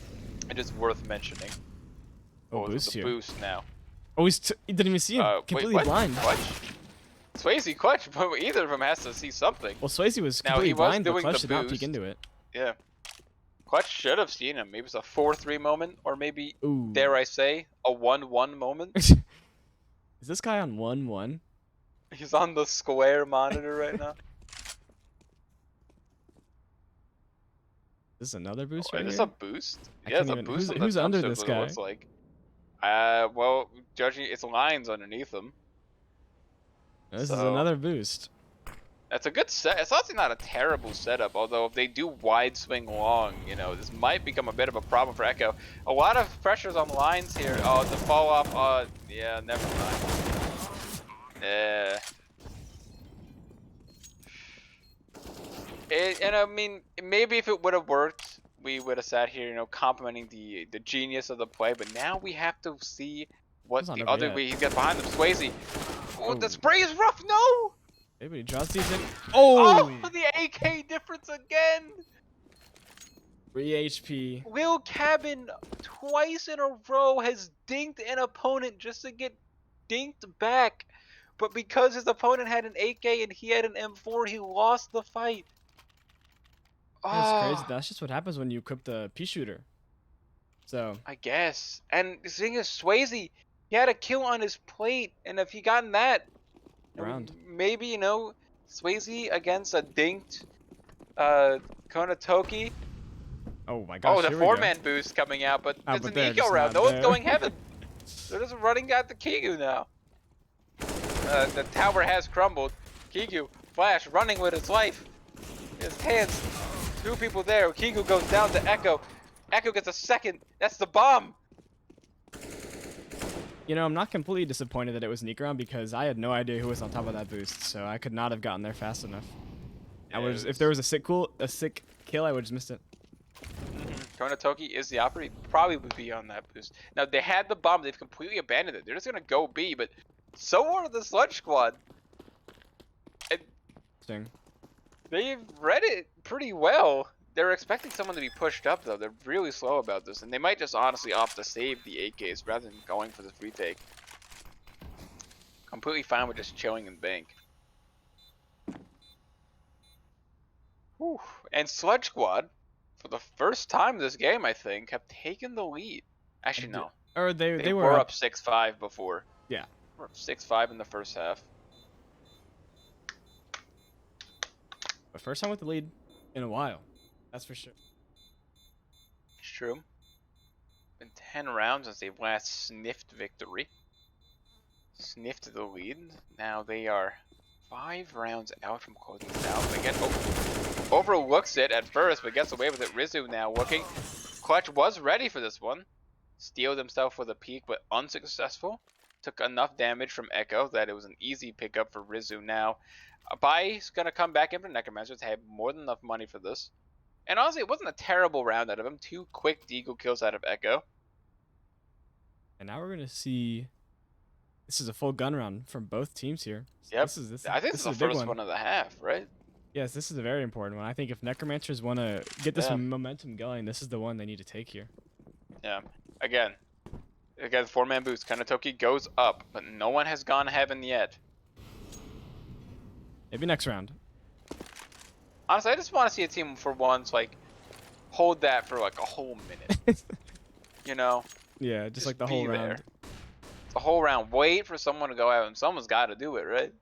It is worth mentioning. Oh, it's boost with the here. boost now. Oh, he didn't even see him. Wait, Completely what? blind. Clutch? Swayze Clutch, but either of them has to see something. Well, Swayze was Now, completely he was blind, but doing Clutch the did not peek boost. into it. Yeah. Clutch should have seen him. Maybe it's a 4-3 moment, or maybe, Ooh. dare I say, a 1-1 moment. Is this guy on 1-1? He's on the square monitor right now. Is this another boost Is right this here? a boost? I Yeah, it's can't a even- boost. on the who's under jump this ship, what it guy? looks like. Well, judging, it's lines underneath him. This is So- another boost. That's a good set. It's honestly not a terrible setup, although if they do wide swing long, you know, this might become a bit of a problem for Echo. A lot of pressures on lines here. Oh, the fall off. Yeah, never mind. Yeah. And I mean, maybe if it would have worked, we would have sat here, you know, complimenting the genius of the play. But now we have to see what It's not the over other yet. way he's got behind him. Swayze. Oh, the Oh. spray is rough. No. Maybe he draws these in. Oh, Oh! the AK difference again. 3 HP. Will Cabin twice in a row has dinked an opponent just to get dinked back. But because his opponent had an AK and he had an M4, he lost the fight. That's crazy. Oh, That's just what happens when you equip the pea shooter. So, I guess. And the thing is, Swayze, he had a kill on his plate. And if he gotten that, round. maybe, you know, Swayze against a dinked Konatoki. Oh my gosh. Oh, the here we go. four-man boost coming out, but Ah, it's but an they're eco just round. not No one's there. going heaven. They're just running at the Kigu now. The tower has crumbled. Kigu, Flash, running with his life. His hands. Two people there. Kigu goes down to Echo. Echo gets a second. That's the bomb. You know, I'm not completely disappointed that it was Necron because I had no idea who was on top of that boost, so I could not have gotten there fast enough. If there was a sick kill, I would have just missed it. Konatoki is the operator. He probably would be on that boost. Now, they had the bomb. They've completely abandoned it. They're just going to go B, but so are the Sludge Squad. And Interesting. they've read it pretty well. They're expecting someone to be pushed up, though. They're really slow about this, and they might just honestly opt to save the AKs rather than going for this retake. Completely fine with just chilling in bank. Whew. And Sludge Squad, for the first time this game, I think, have taken the lead. Actually, no. Or they They were were up. up 6-5 before. Yeah. They were up 6-5 in the first half. But first time with the lead in a while. That's for sure. It's true. Been 10 rounds since they last sniffed victory. Sniffed the lead. Now they are 5 rounds out from closing it out. Again, overlooks it at first, but gets away with it. Rizu now looking. Clutch was ready for this one. Steeled himself with a peek, but unsuccessful. Took enough damage from Echo that it was an easy pickup for Rizu now. Bai's gonna come back in for Necromancers. Have more than enough money for this. And honestly, it wasn't a terrible round out of him. 2 quick deagle kills out of Echo. And now we're gonna see. This is a full gun round from both teams here. Yep. This I think this is the a big first one of the half, right? Yes, this is a very important one. I think if Necromancers want to get this momentum going, this is the one they need to take here. Yeah. Again, 4-man boost. Konatoki goes up, but no one has gone heaven yet. Maybe next round. Honestly, I just want to see a team for once, like, hold that for like a whole minute. You know? Yeah, just like the whole be round. there. The whole round. Wait for someone to go out, and someone's got to do it, right?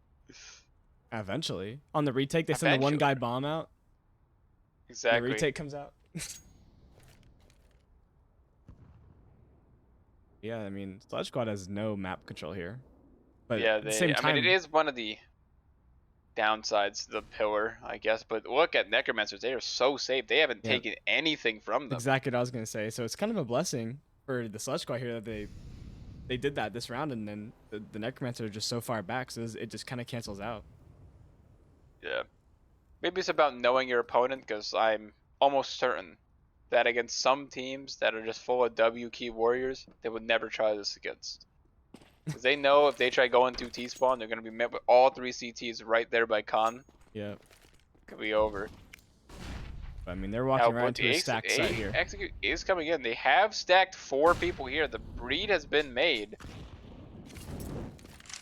Eventually. On the retake, they send the one guy bomb out. Exactly. The retake comes out. Yeah, I mean, Sludge Squad has no map control here. But Yeah, at the same time, I mean, it is one of the downsides to the pillar, I guess. But look at Necromancers. They are so safe. They haven't taken anything from them. Exactly what I was going to say. So it's kind of a blessing for the Sludge Squad here that they did that this round, and then the Necromancers are just so far back, so it just kind of cancels out. Yeah. Maybe it's about knowing your opponent, because I'm almost certain that against some teams that are just full of W key warriors, they would never try this against. Because they know if they try going to T-spawn, they're going to be met with all 3 CTs right there by Con. Yeah. Could be over. I mean, they're walking right into a stacked site here. Execute is coming in. They have stacked 4 people here. The breed has been made.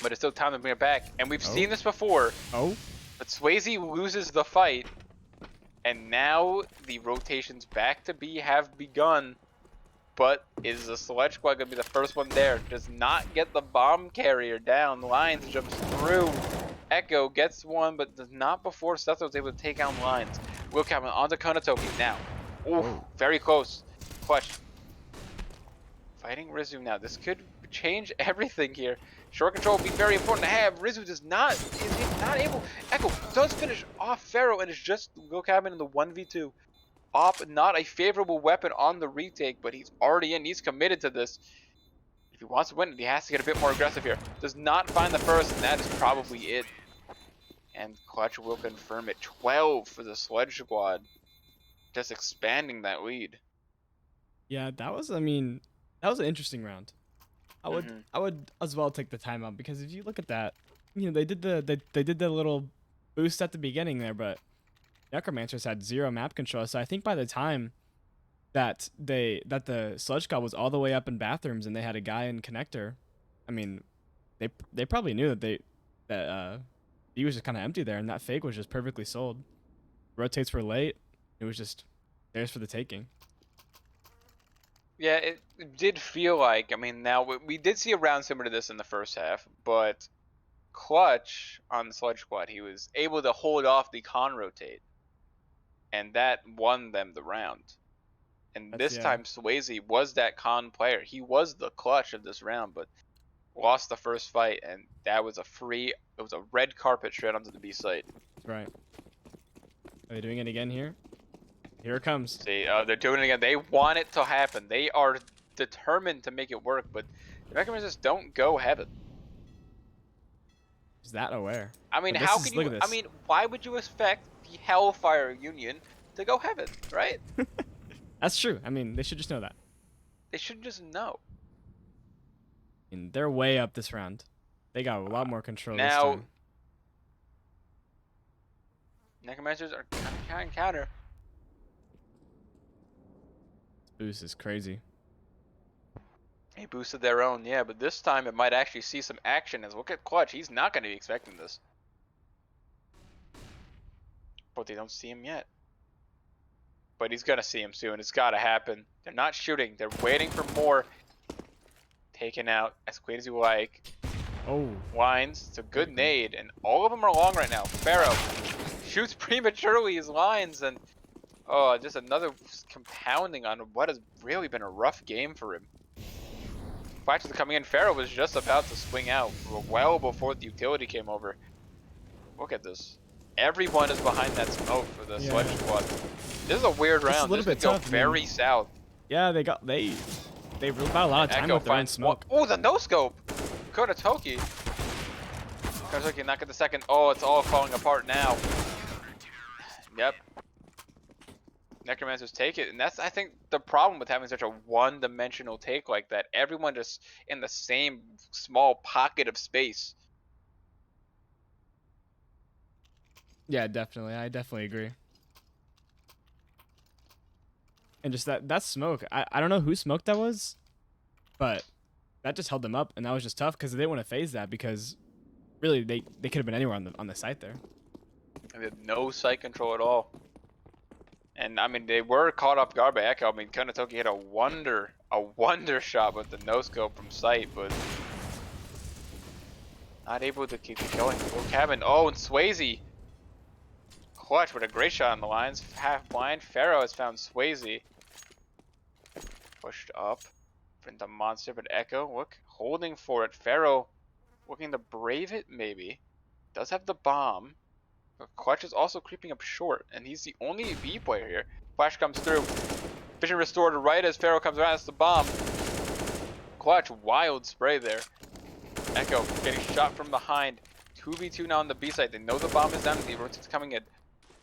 But it's still time to bring it back. And we've seen this before. Oh. But Swayze loses the fight. And now the rotations back to B have begun. But is the Sludge Squad going to be the first one there? Does not get the bomb carrier down. Lines jumps through. Echo gets one, but does not before Seth was able to take out Lines. Will Calvin onto Konatoki now. Ooh, very close. Clutch. Fighting Rizu now. This could change everything here. Short control will be very important to have. Rizu does not. Is not able. Echo does finish off Pharaoh, and it's just Lil Cabin in the 1v2. Op, not a favorable weapon on the retake, but he's already in. He's committed to this. If he wants to win it, he has to get a bit more aggressive here. Does not find the first, and that is probably it. And Clutch will confirm it. 12 for the Sludge squad. Just expanding that lead. Yeah, that was. I mean, that was an interesting round. I would as well take the timeout because if you look at that, you know, they did the little boost at the beginning there, but Necromancers had 0 map control. So I think by the time that the Sludge squad was all the way up in bathrooms and they had a guy in connector, I mean, they probably knew that he was just kind of empty there, and that fake was just perfectly sold. Rotates were late. It was just theirs for the taking. Yeah, it did feel like, I mean, now we did see a round similar to this in the first half, but Clutch on the Sludge squad, he was able to hold off the con rotate, and that won them the round. And this time, Swayze was that con player. He was the Clutch of this round, but lost the first fight, and that was it was a red carpet straight onto the B site. Right. Are they doing it again here? Here it comes. See, they're doing it again. They want it to happen. They are determined to make it work, but the Necromancers don't go heaven. Is that aware? I mean, But how this is- can look you? at this. I mean, why would you expect the Hellfire Union to go heaven, right? That's true. I mean, they should just know that. They should just know. And they're way up this round. They got a lot more control this Now, time. Necromancers are kind of counter. This boost is crazy. They boosted their own, yeah, but this time it might actually see some action. As look at Clutch, he's not going to be expecting this. But they don't see him yet. But he's going to see him soon. It's got to happen. They're not shooting. They're waiting for more. Taken out as quick as you like. Oh. Lines. It's a good nade. And all of them are long right now. Pharaoh shoots prematurely his lines. And oh, just another compounding on what has really been a rough game for him. Flashes are coming in. Pharaoh was just about to swing out well before the utility came over. Look at this. Everyone is behind that smoke for the Sludge squad. This is a weird round. This could go very south. Yeah, they got they really got a lot of time with their own smoke. Oh, the no scope. Kototoki. Kototoki not get the second. Oh, it's all falling apart now. Yep. Necromancers take it, and that's, I think, the problem with having such a one-dimensional take like that. Everyone just in the same small pocket of space. Yeah, definitely. I definitely agree. And just that smoke, I don't know who smoked that was, but that just held them up, and that was just tough because they didn't want to phase that because really they could have been anywhere on the site there. They had no sight control at all. And I mean, they were caught off guard by Echo. I mean, Kototoki hit a wonder shot with the no scope from sight, but not able to keep it going. Little Cabin. Oh, and Swayze. Clutch with a great shot on the lines. Half blind. Pharaoh has found Swayze. Pushed up. Into Monster, but Echo, look, holding for it. Pharaoh looking to brave it, maybe. Does have the bomb. But Clutch is also creeping up short, and he's the only B player here. Flash comes through. Vision restored right as Pharaoh comes around. That's the bomb. Clutch, wild spray there. Echo getting shot from behind. 2v2 now on the B side. They know the bomb is down. The rotate's coming in.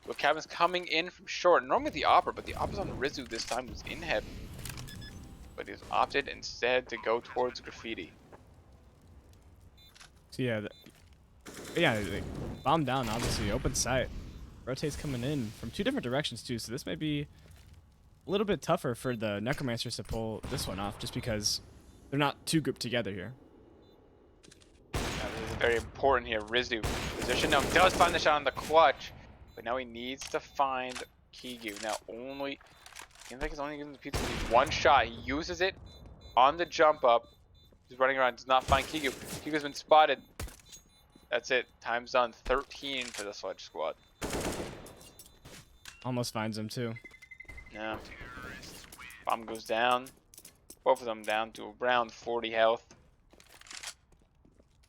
But Cabin's coming in from short. Normally the Opera, but the Opera's on Rizu this time, who's in heaven. But he's opted instead to go towards Graffiti. So yeah, they bomb down, obviously, open sight. Rotate's coming in from 2 different directions too, so this may be a little bit tougher for the Necromancers to pull this one off just because they're not too grouped together here. Now, this is very important here. Rizu position now does find the shot on the Clutch, but now he needs to find Kigu. Now seems like he's only giving the pizza one shot. He uses it on the jump up. He's running around, does not find Kigu. Kigu's been spotted. That's it. Time's done. 13 for the Sludge squad. Almost finds him too. Yeah. Bomb goes down. Both of them down to around 40 health.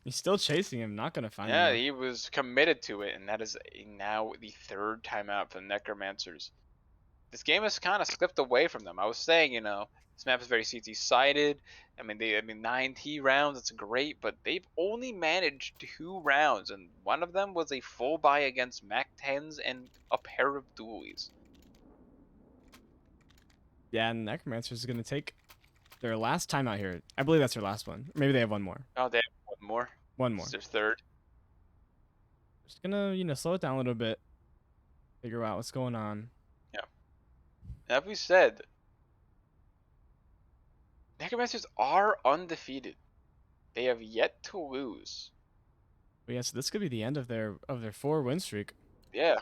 He's still chasing him. Not gonna find him. Yeah, though. he was committed to it, and that is now the third timeout for the Necromancers. This game has kind of slipped away from them. I was saying, this map is very CT sided. I mean 9T rounds, it's great, but they've only managed 2 rounds, and one of them was a full buy against Mac 10s and a pair of dualies. Yeah, and Necromancers is gonna take their last time out here. I believe that's their last one. Maybe they have one more. Oh, they have one more. One more. It's their third. Just gonna, slow it down a little bit. Figure out what's going on. Yeah. As we said, Necromancers are undefeated. They have yet to lose. But yeah, so this could be the end of their 4-win streak. Yeah.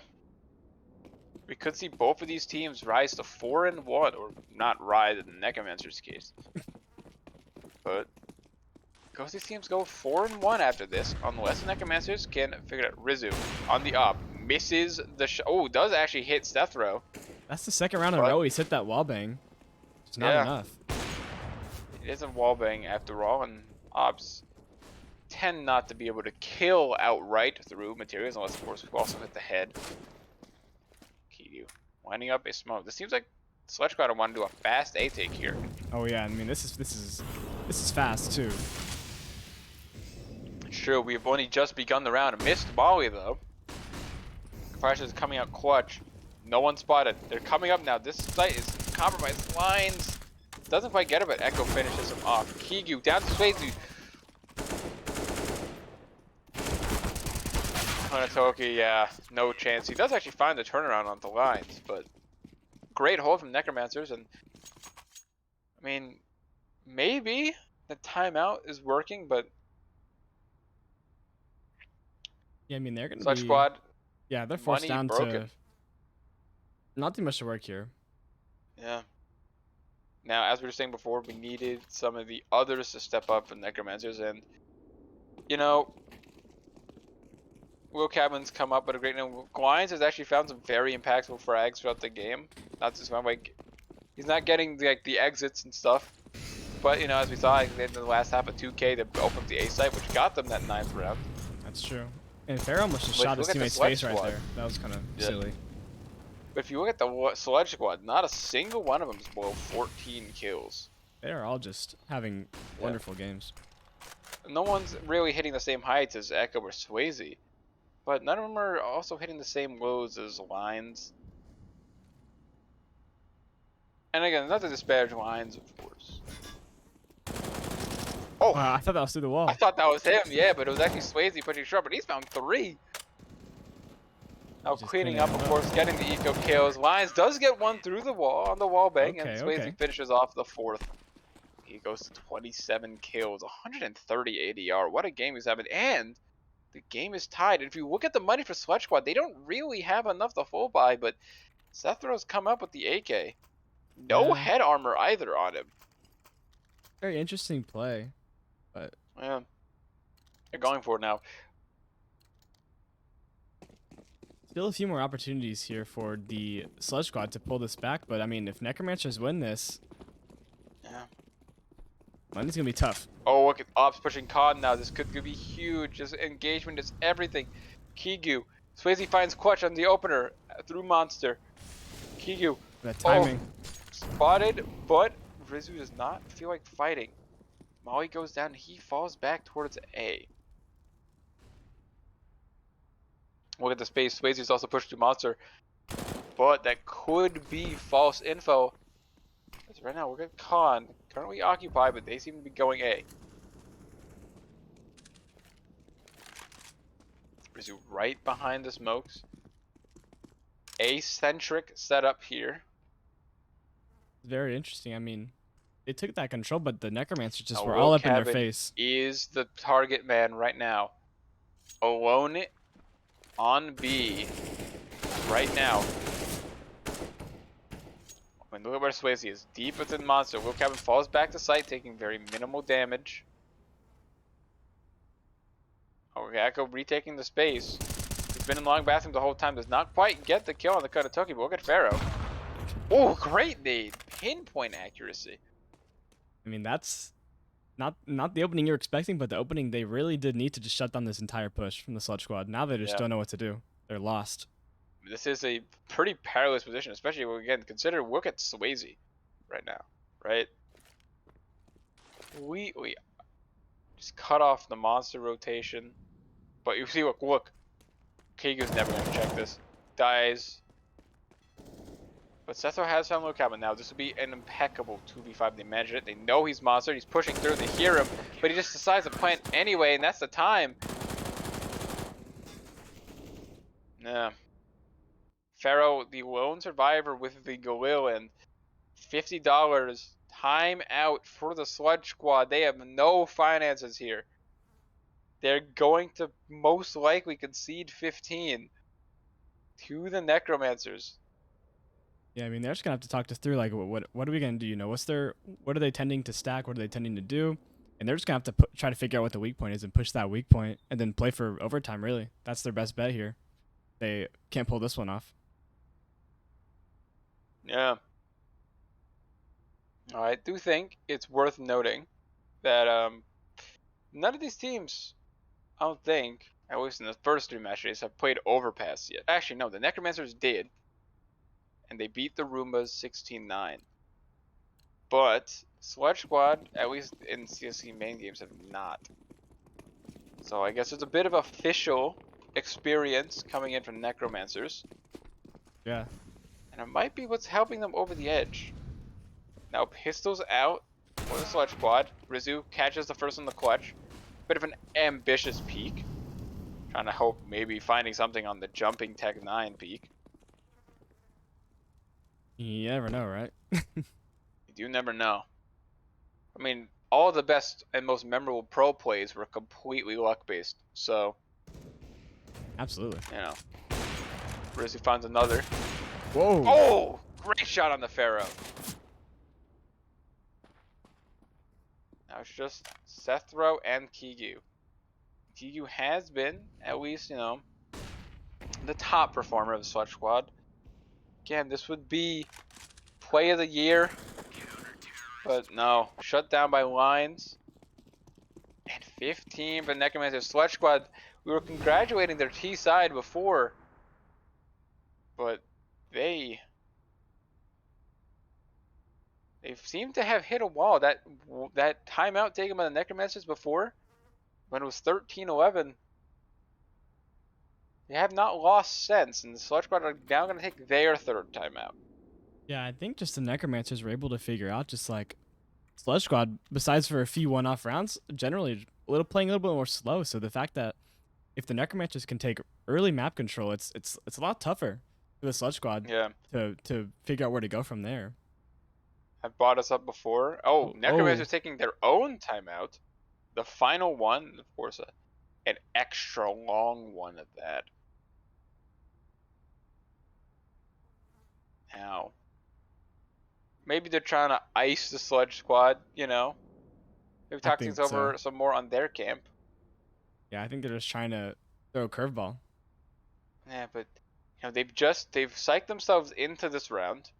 We could see both of these teams rise to 4-1, or not rise in the Necromancers case. But because these teams go 4-1 after this, unless the Necromancers can figure it out. Rizu on the up, misses the shot. Oh, does actually hit Stethro. That's the second round in a row he's hit that wall bang. It's not enough. It is a wallbang after all, and Ops tend not to be able to kill outright through materials, unless of course we also hit the head. Kiyu winding up a smoke. This seems like Sludge Squad want to do a fast A take here. Oh yeah, I mean this is fast too. True, we've only just begun the round. Missed Molly though. Flash is coming out clutch. No one spotted. They're coming up now. This site is compromised. Lines. Doesn't quite get it, but Echo finishes him off. Kigu down to Swayze. Hanatoki, yeah, no chance. He does actually find the turnaround on the lines, but great hold from Necromancers. And I mean, maybe the timeout is working, but Yeah, I mean they're gonna Sludge be. Squad, Yeah, they're forced money down broken. to. Not too much to work here. Yeah. Now, as we were saying before, we needed some of the others to step up for Necromancers, and Will Cabin's come up with a great name. Glines has actually found some very impactful frags throughout the game. Not just one like he's not getting the exits and stuff, but as we saw in the last half of 2K, they opened the A site, which got them that 9th round. That's true. And Fair almost just But shot if his you look at the teammate's Sludge face right Squad- there. That was kind of Yeah. silly. But if you look at the Sludge Squad, not a single one of them is below 14 kills. They are all just having wonderful games. No one's really hitting the same heights as Echo or Swayze, but none of them are also hitting the same lows as Lines. And again, not to disparage Lines, of course. Oh, Wow, I thought that was through the wall. I thought that was him, yeah, but it was actually Swayze pushing short, but he's found 3. Now Just cleaning up, cleaning of it cour's getting the eco kills. Lines does get one through the wall on the wall bang, and Okay, Swayze okay. finishes off the 4th. He goes to 27 kills, 130 ADR. What a game he's having, and the game is tied. If you look at the money for Sludge Squad, they don't really have enough to full buy, but Sethro's come up with the AK. No Yeah. head armor either on him. Very interesting play. But Yeah, they're going for it now. still a few more opportunities here for the Sludge Squad to pull this back. But I mean, if Necromancers win this, Yeah. money's gonna be tough. Oh, look at Ops pushing Con now. This could be huge. This engagement is everything. Kigu. Swayze finds Clutch on the opener through Monster. Kigu. That timing. Spotted, but Rizu does not feel like fighting. Molly goes down. He falls back towards A. Look at the space. Swayze's also pushed to Monster. But that could be false info. Because right now, we're at Con. Currently occupied, but they seem to be going A. Rizu right behind the smokes. A-centric setup here. Very interesting. I mean, they took that control, but the Necromancers just Now, were Will all up in their Cabin face. is the target man right now. Alone on B right now. I mean, look at where Swayze is. Deep within Monster. Will Cabin falls back to site, taking very minimal damage. Okay, Echo retaking the space. He's been in long bathroom the whole time. Does not quite get the kill on the Kanatoki, but look at Pharaoh. Oh, great nade. Pinpoint accuracy. I mean, that's not the opening you're expecting, but the opening they really did need to just shut down this entire push from the Sludge squad. Now they just Yeah. don't know what to do. They're lost. This is a pretty perilous position, especially when, again, consider look at Swayze right now, right? We just cut off the monster rotation, but you see, look, Kigu's never gonna check this. Dies. But Setho has found low cabin now. This would be an impeccable 2v5. They manage it. They know he's monster. He's pushing through. They hear him, but he just decides to plant anyway, and that's the time. Yeah. Pharaoh, the lone survivor with the Galil, and $50 time out for the Sludge squad. They have no finances here. They're going to most likely concede 15 to the Necromancers. Yeah, I mean they're just gonna have to talk this through. Like, what are we gonna do? You know, what are they tending to stack? What are they tending to do? And they're just gonna have to try to figure out what the weak point is and push that weak point, and then play for overtime. Really, that's their best bet here. They can't pull this one off. Yeah. I do think it's worth noting that none of these teams, I don't think, at least in the first 3 matches, have played Overpass yet. Actually, no, the Necromancers did, and they beat the Roombas 16-9. But Sludge Squad, at least in CSC main games, have not. So I guess it's a bit of official experience coming in from Necromancers, Yeah. and it might be what's helping them over the edge. Now pistols out for the Sludge Squad. Rizu catches the first on the clutch. Bit of an ambitious peek. Trying to hope maybe finding something on the jumping Tech 9 peak. You never know, right? You do never know. I mean, all the best and most memorable pro plays were completely luck based. So, Absolutely. you know. Rizu finds another. Whoa. Oh! Great shot on the Pharaoh. Now it's just Sethro and Kigu. Kigu has been, at least, you know, the top performer of the Sludge Squad. Again, this would be play of the year, but no, shut down by lines. And 15 for the Necromancer Sludge Squad. We were congratulating their T side before, but they seem to have hit a wall. That timeout taken by the Necromancers before, when it was 13-11, they have not lost since, and the Sludge Squad are now going to take their 3rd timeout. Yeah, I think just the Necromancers were able to figure out just like Sludge Squad, besides for a few one-off rounds, generally playing a little bit more slow. So the fact that if the Necromancers can take early map control, it's a lot tougher for the Sludge Squad to figure out where to go from there. I've brought us up before. Oh, Necromancers taking their own timeout. The final one, of course, an extra long one at that. Now, maybe they're trying to ice the Sludge Squad, you know? Maybe talk things over some more on their camp. Yeah, I think they're just trying to throw a curveball. Yeah, but you know, they've psyched themselves into this round.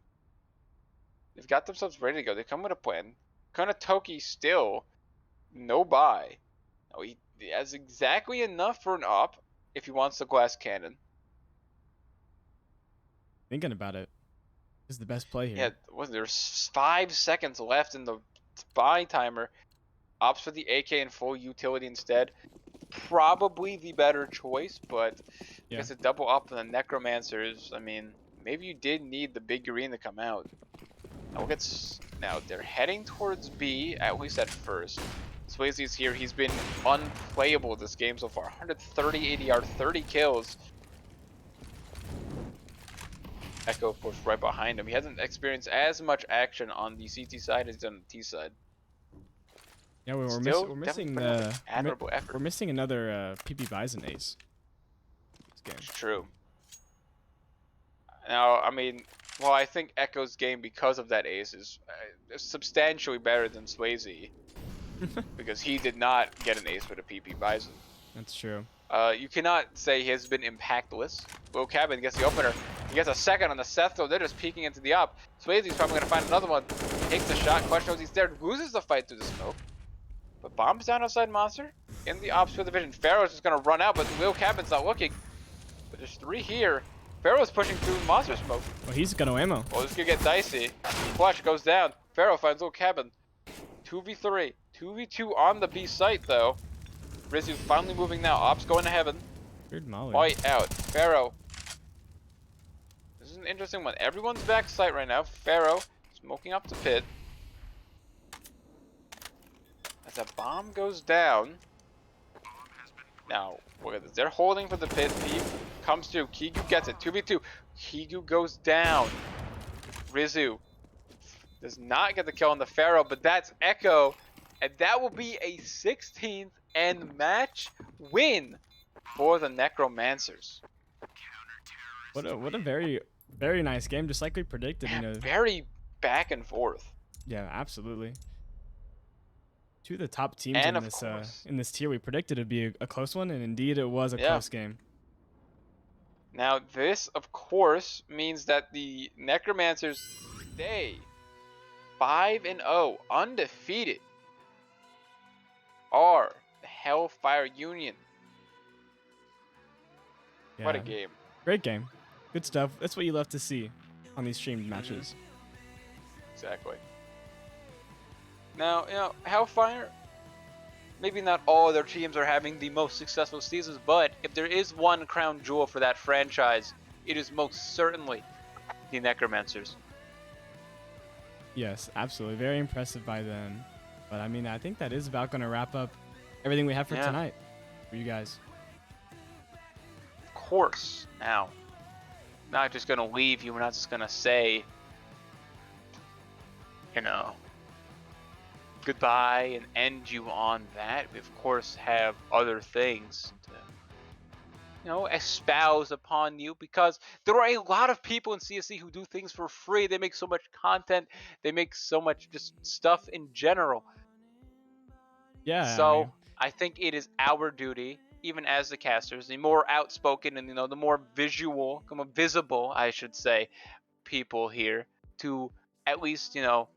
They've got themselves ready to go. They come with a plan. Konatoki still no buy. No, he has exactly enough for an up if he wants the glass cannon. Thinking about it, this is the best play here. Yeah, there's 5 seconds left in the buy timer. Opts for the AK in full utility instead. Probably the better choice, but I guess a double up on the Necromancers. I mean, maybe you did need the big green to come out. Now they're heading towards B, at least at first. Swayze's here. He's been unplayable this game so far. 130 ADR, 30 kills. Echo, of course, right behind him. He hasn't experienced as much action on the CT side as he's done on the T side. Yeah, we're missing admirable effort. We're missing another PP Bison ace. This game. It's true. Now, I mean, well, I think Echo's game, because of that ace, is substantially better than Swayze. Because he did not get an ace with a PP Bison. That's true. You cannot say he has been impactless. Will Cabin gets the opener. He gets a second on the Seth, though. They're just peeking into the up. Swayze's probably going to find another one. Takes the shot. Clutch knows he's there. Loses the fight through the smoke. But bombs down outside Monster in the ops field division. Pharaoh's just gonna run out, but Lil Cabin's not looking. But there's 3 here. Pharaoh's pushing through Monster smoke. Well, he's got no ammo. Well, this could get dicey. Clutch goes down. Pharaoh finds Lil Cabin. 2v3. 2v2 on the B site though. Rizu finally moving now. Ops going to heaven. Weird molly. Fight out. Pharaoh. This is an interesting one. Everyone's back site right now. Pharaoh smoking up the pit. As a bomb goes down. Now, look at this. They're holding for the pit. Peep comes through. Kigu gets it. 2v2. Kigu goes down. Rizu does not get the kill on the Pharaoh, but that's Echo. And that will be a 16th end match win for the Necromancers. What a very, very nice game, just like we predicted. You know. Very back and forth. Yeah, absolutely. Two of the top teams And in this tier. We predicted it'd be a close one, and indeed it was a close game. Now this, of course, means that the Necromancers stay 5-0, undefeated, are the Hellfire Union. Yeah. What a game. Great game. Good stuff. That's what you love to see on these streamed matches. Exactly. Now, you know, Hellfire, maybe not all their teams are having the most successful seasons, but if there is one crown jewel for that franchise, it is most certainly the Necromancers. Yes, absolutely. Very impressive by them. But I mean, I think that is about going to wrap up everything we have for tonight for you guys. Of course. Now, not just going to leave you. We're not just going to say, you know, goodbye and end you on that. We, of course, have other things to, you know, espouse upon you, because there are a lot of people in CSC who do things for free. They make so much content. They make so much just stuff in general. Yeah. So I think it is our duty, even as the casters, the more outspoken and, you know, the more visual, more visible, I should say, people here, to at least, you know,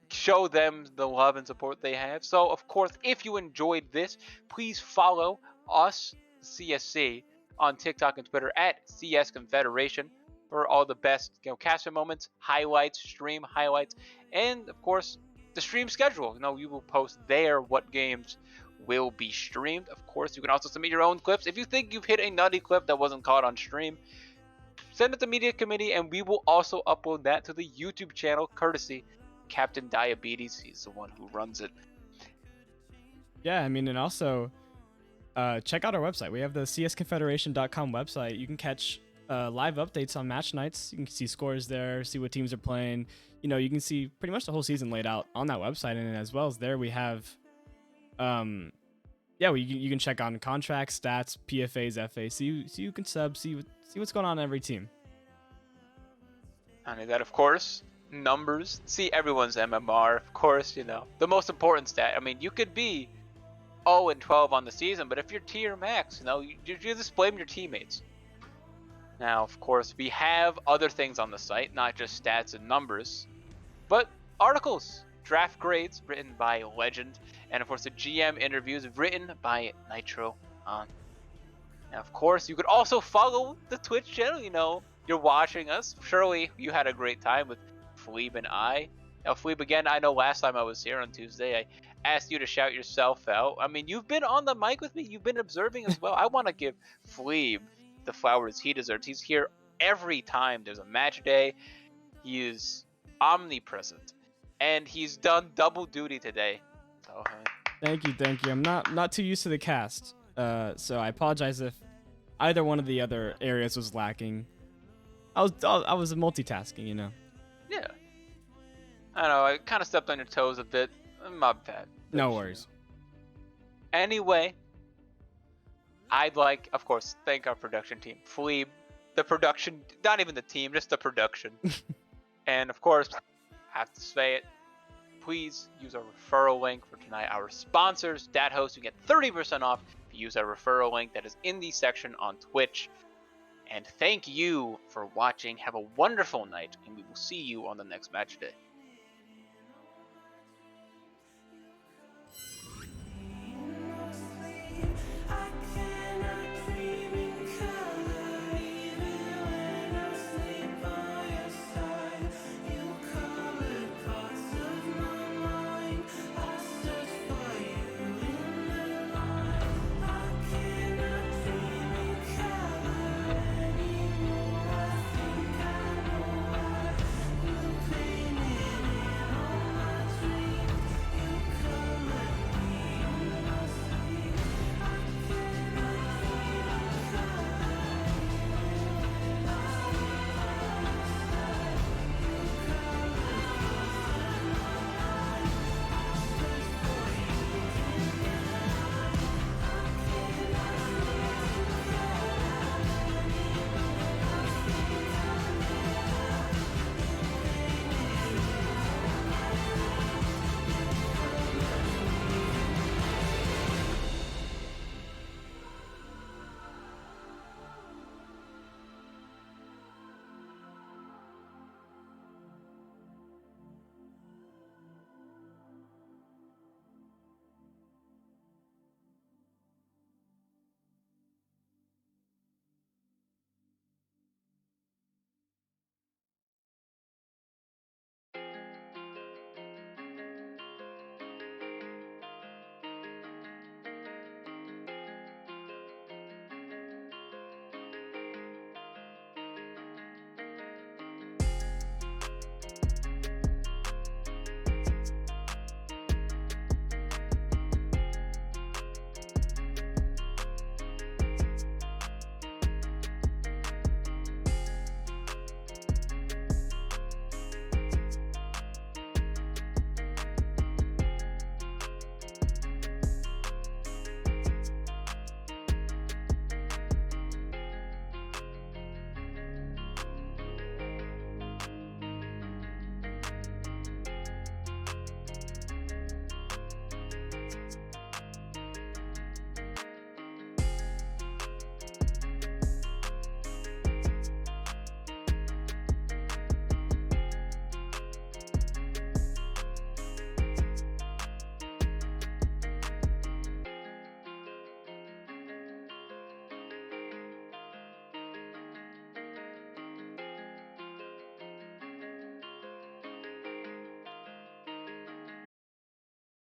show them the love and support they have. So, of course, if you enjoyed this, please follow us, CSC, on TikTok and Twitter at CS Confederation for all the best, you know, caster moments, highlights, stream highlights, and of course the stream schedule. You know, we will post there what games will be streamed. Of course, you can also submit your own clips. If you think you've hit a nutty clip that wasn't caught on stream, send it to Media Committee, and we will also upload that to the YouTube channel, courtesy Captain Diabetes. He's the one who runs it. Yeah, I mean, and also check out our website. We have the csconfederation.com website. You can catch live updates on match nights. You can see scores there, see what teams are playing. You know, you can see pretty much the whole season laid out on that website. And as well as there, we have, you can check on contracts, stats, PFAs, FAs. So you can sub, see what's going on in every team. And that, of course, numbers. See everyone's MMR, of course. You know, the most important stat. I mean, you could be 0-12 on the season, but if you're tier max, you know, you just blame your teammates. Now, of course, we have other things on the site, not just stats and numbers, but articles, draft grades written by Legend, and of course the GM interviews written by Nitro on. Now, of course, you could also follow the Twitch channel. You know, you're watching us. Surely you had a great time with Fleeb and I. Now, Fleeb, again, I know last time I was here on Tuesday, I asked you to shout yourself out. I mean, you've been on the mic with me. You've been observing as well. I want to give Fleeb the flowers he deserves. He's here every time there's a match day. He is omnipresent, and he's done double duty today. So, Thank you. I'm not too used to the cast, so I apologize if either one of the other areas was lacking. I was multitasking, you know. Yeah. I know, I kind of stepped on your toes a bit. My bad. No worries. Anyway, I'd like, of course, thank our production team. Fleeb, the production, not even the team, just the production. And of course, I have to say it, please use our referral link for tonight. Our sponsors, DatHost, you get 30% off if you use our referral link that is in the section on Twitch. And thank you for watching. Have a wonderful night, and we will see you on the next match day.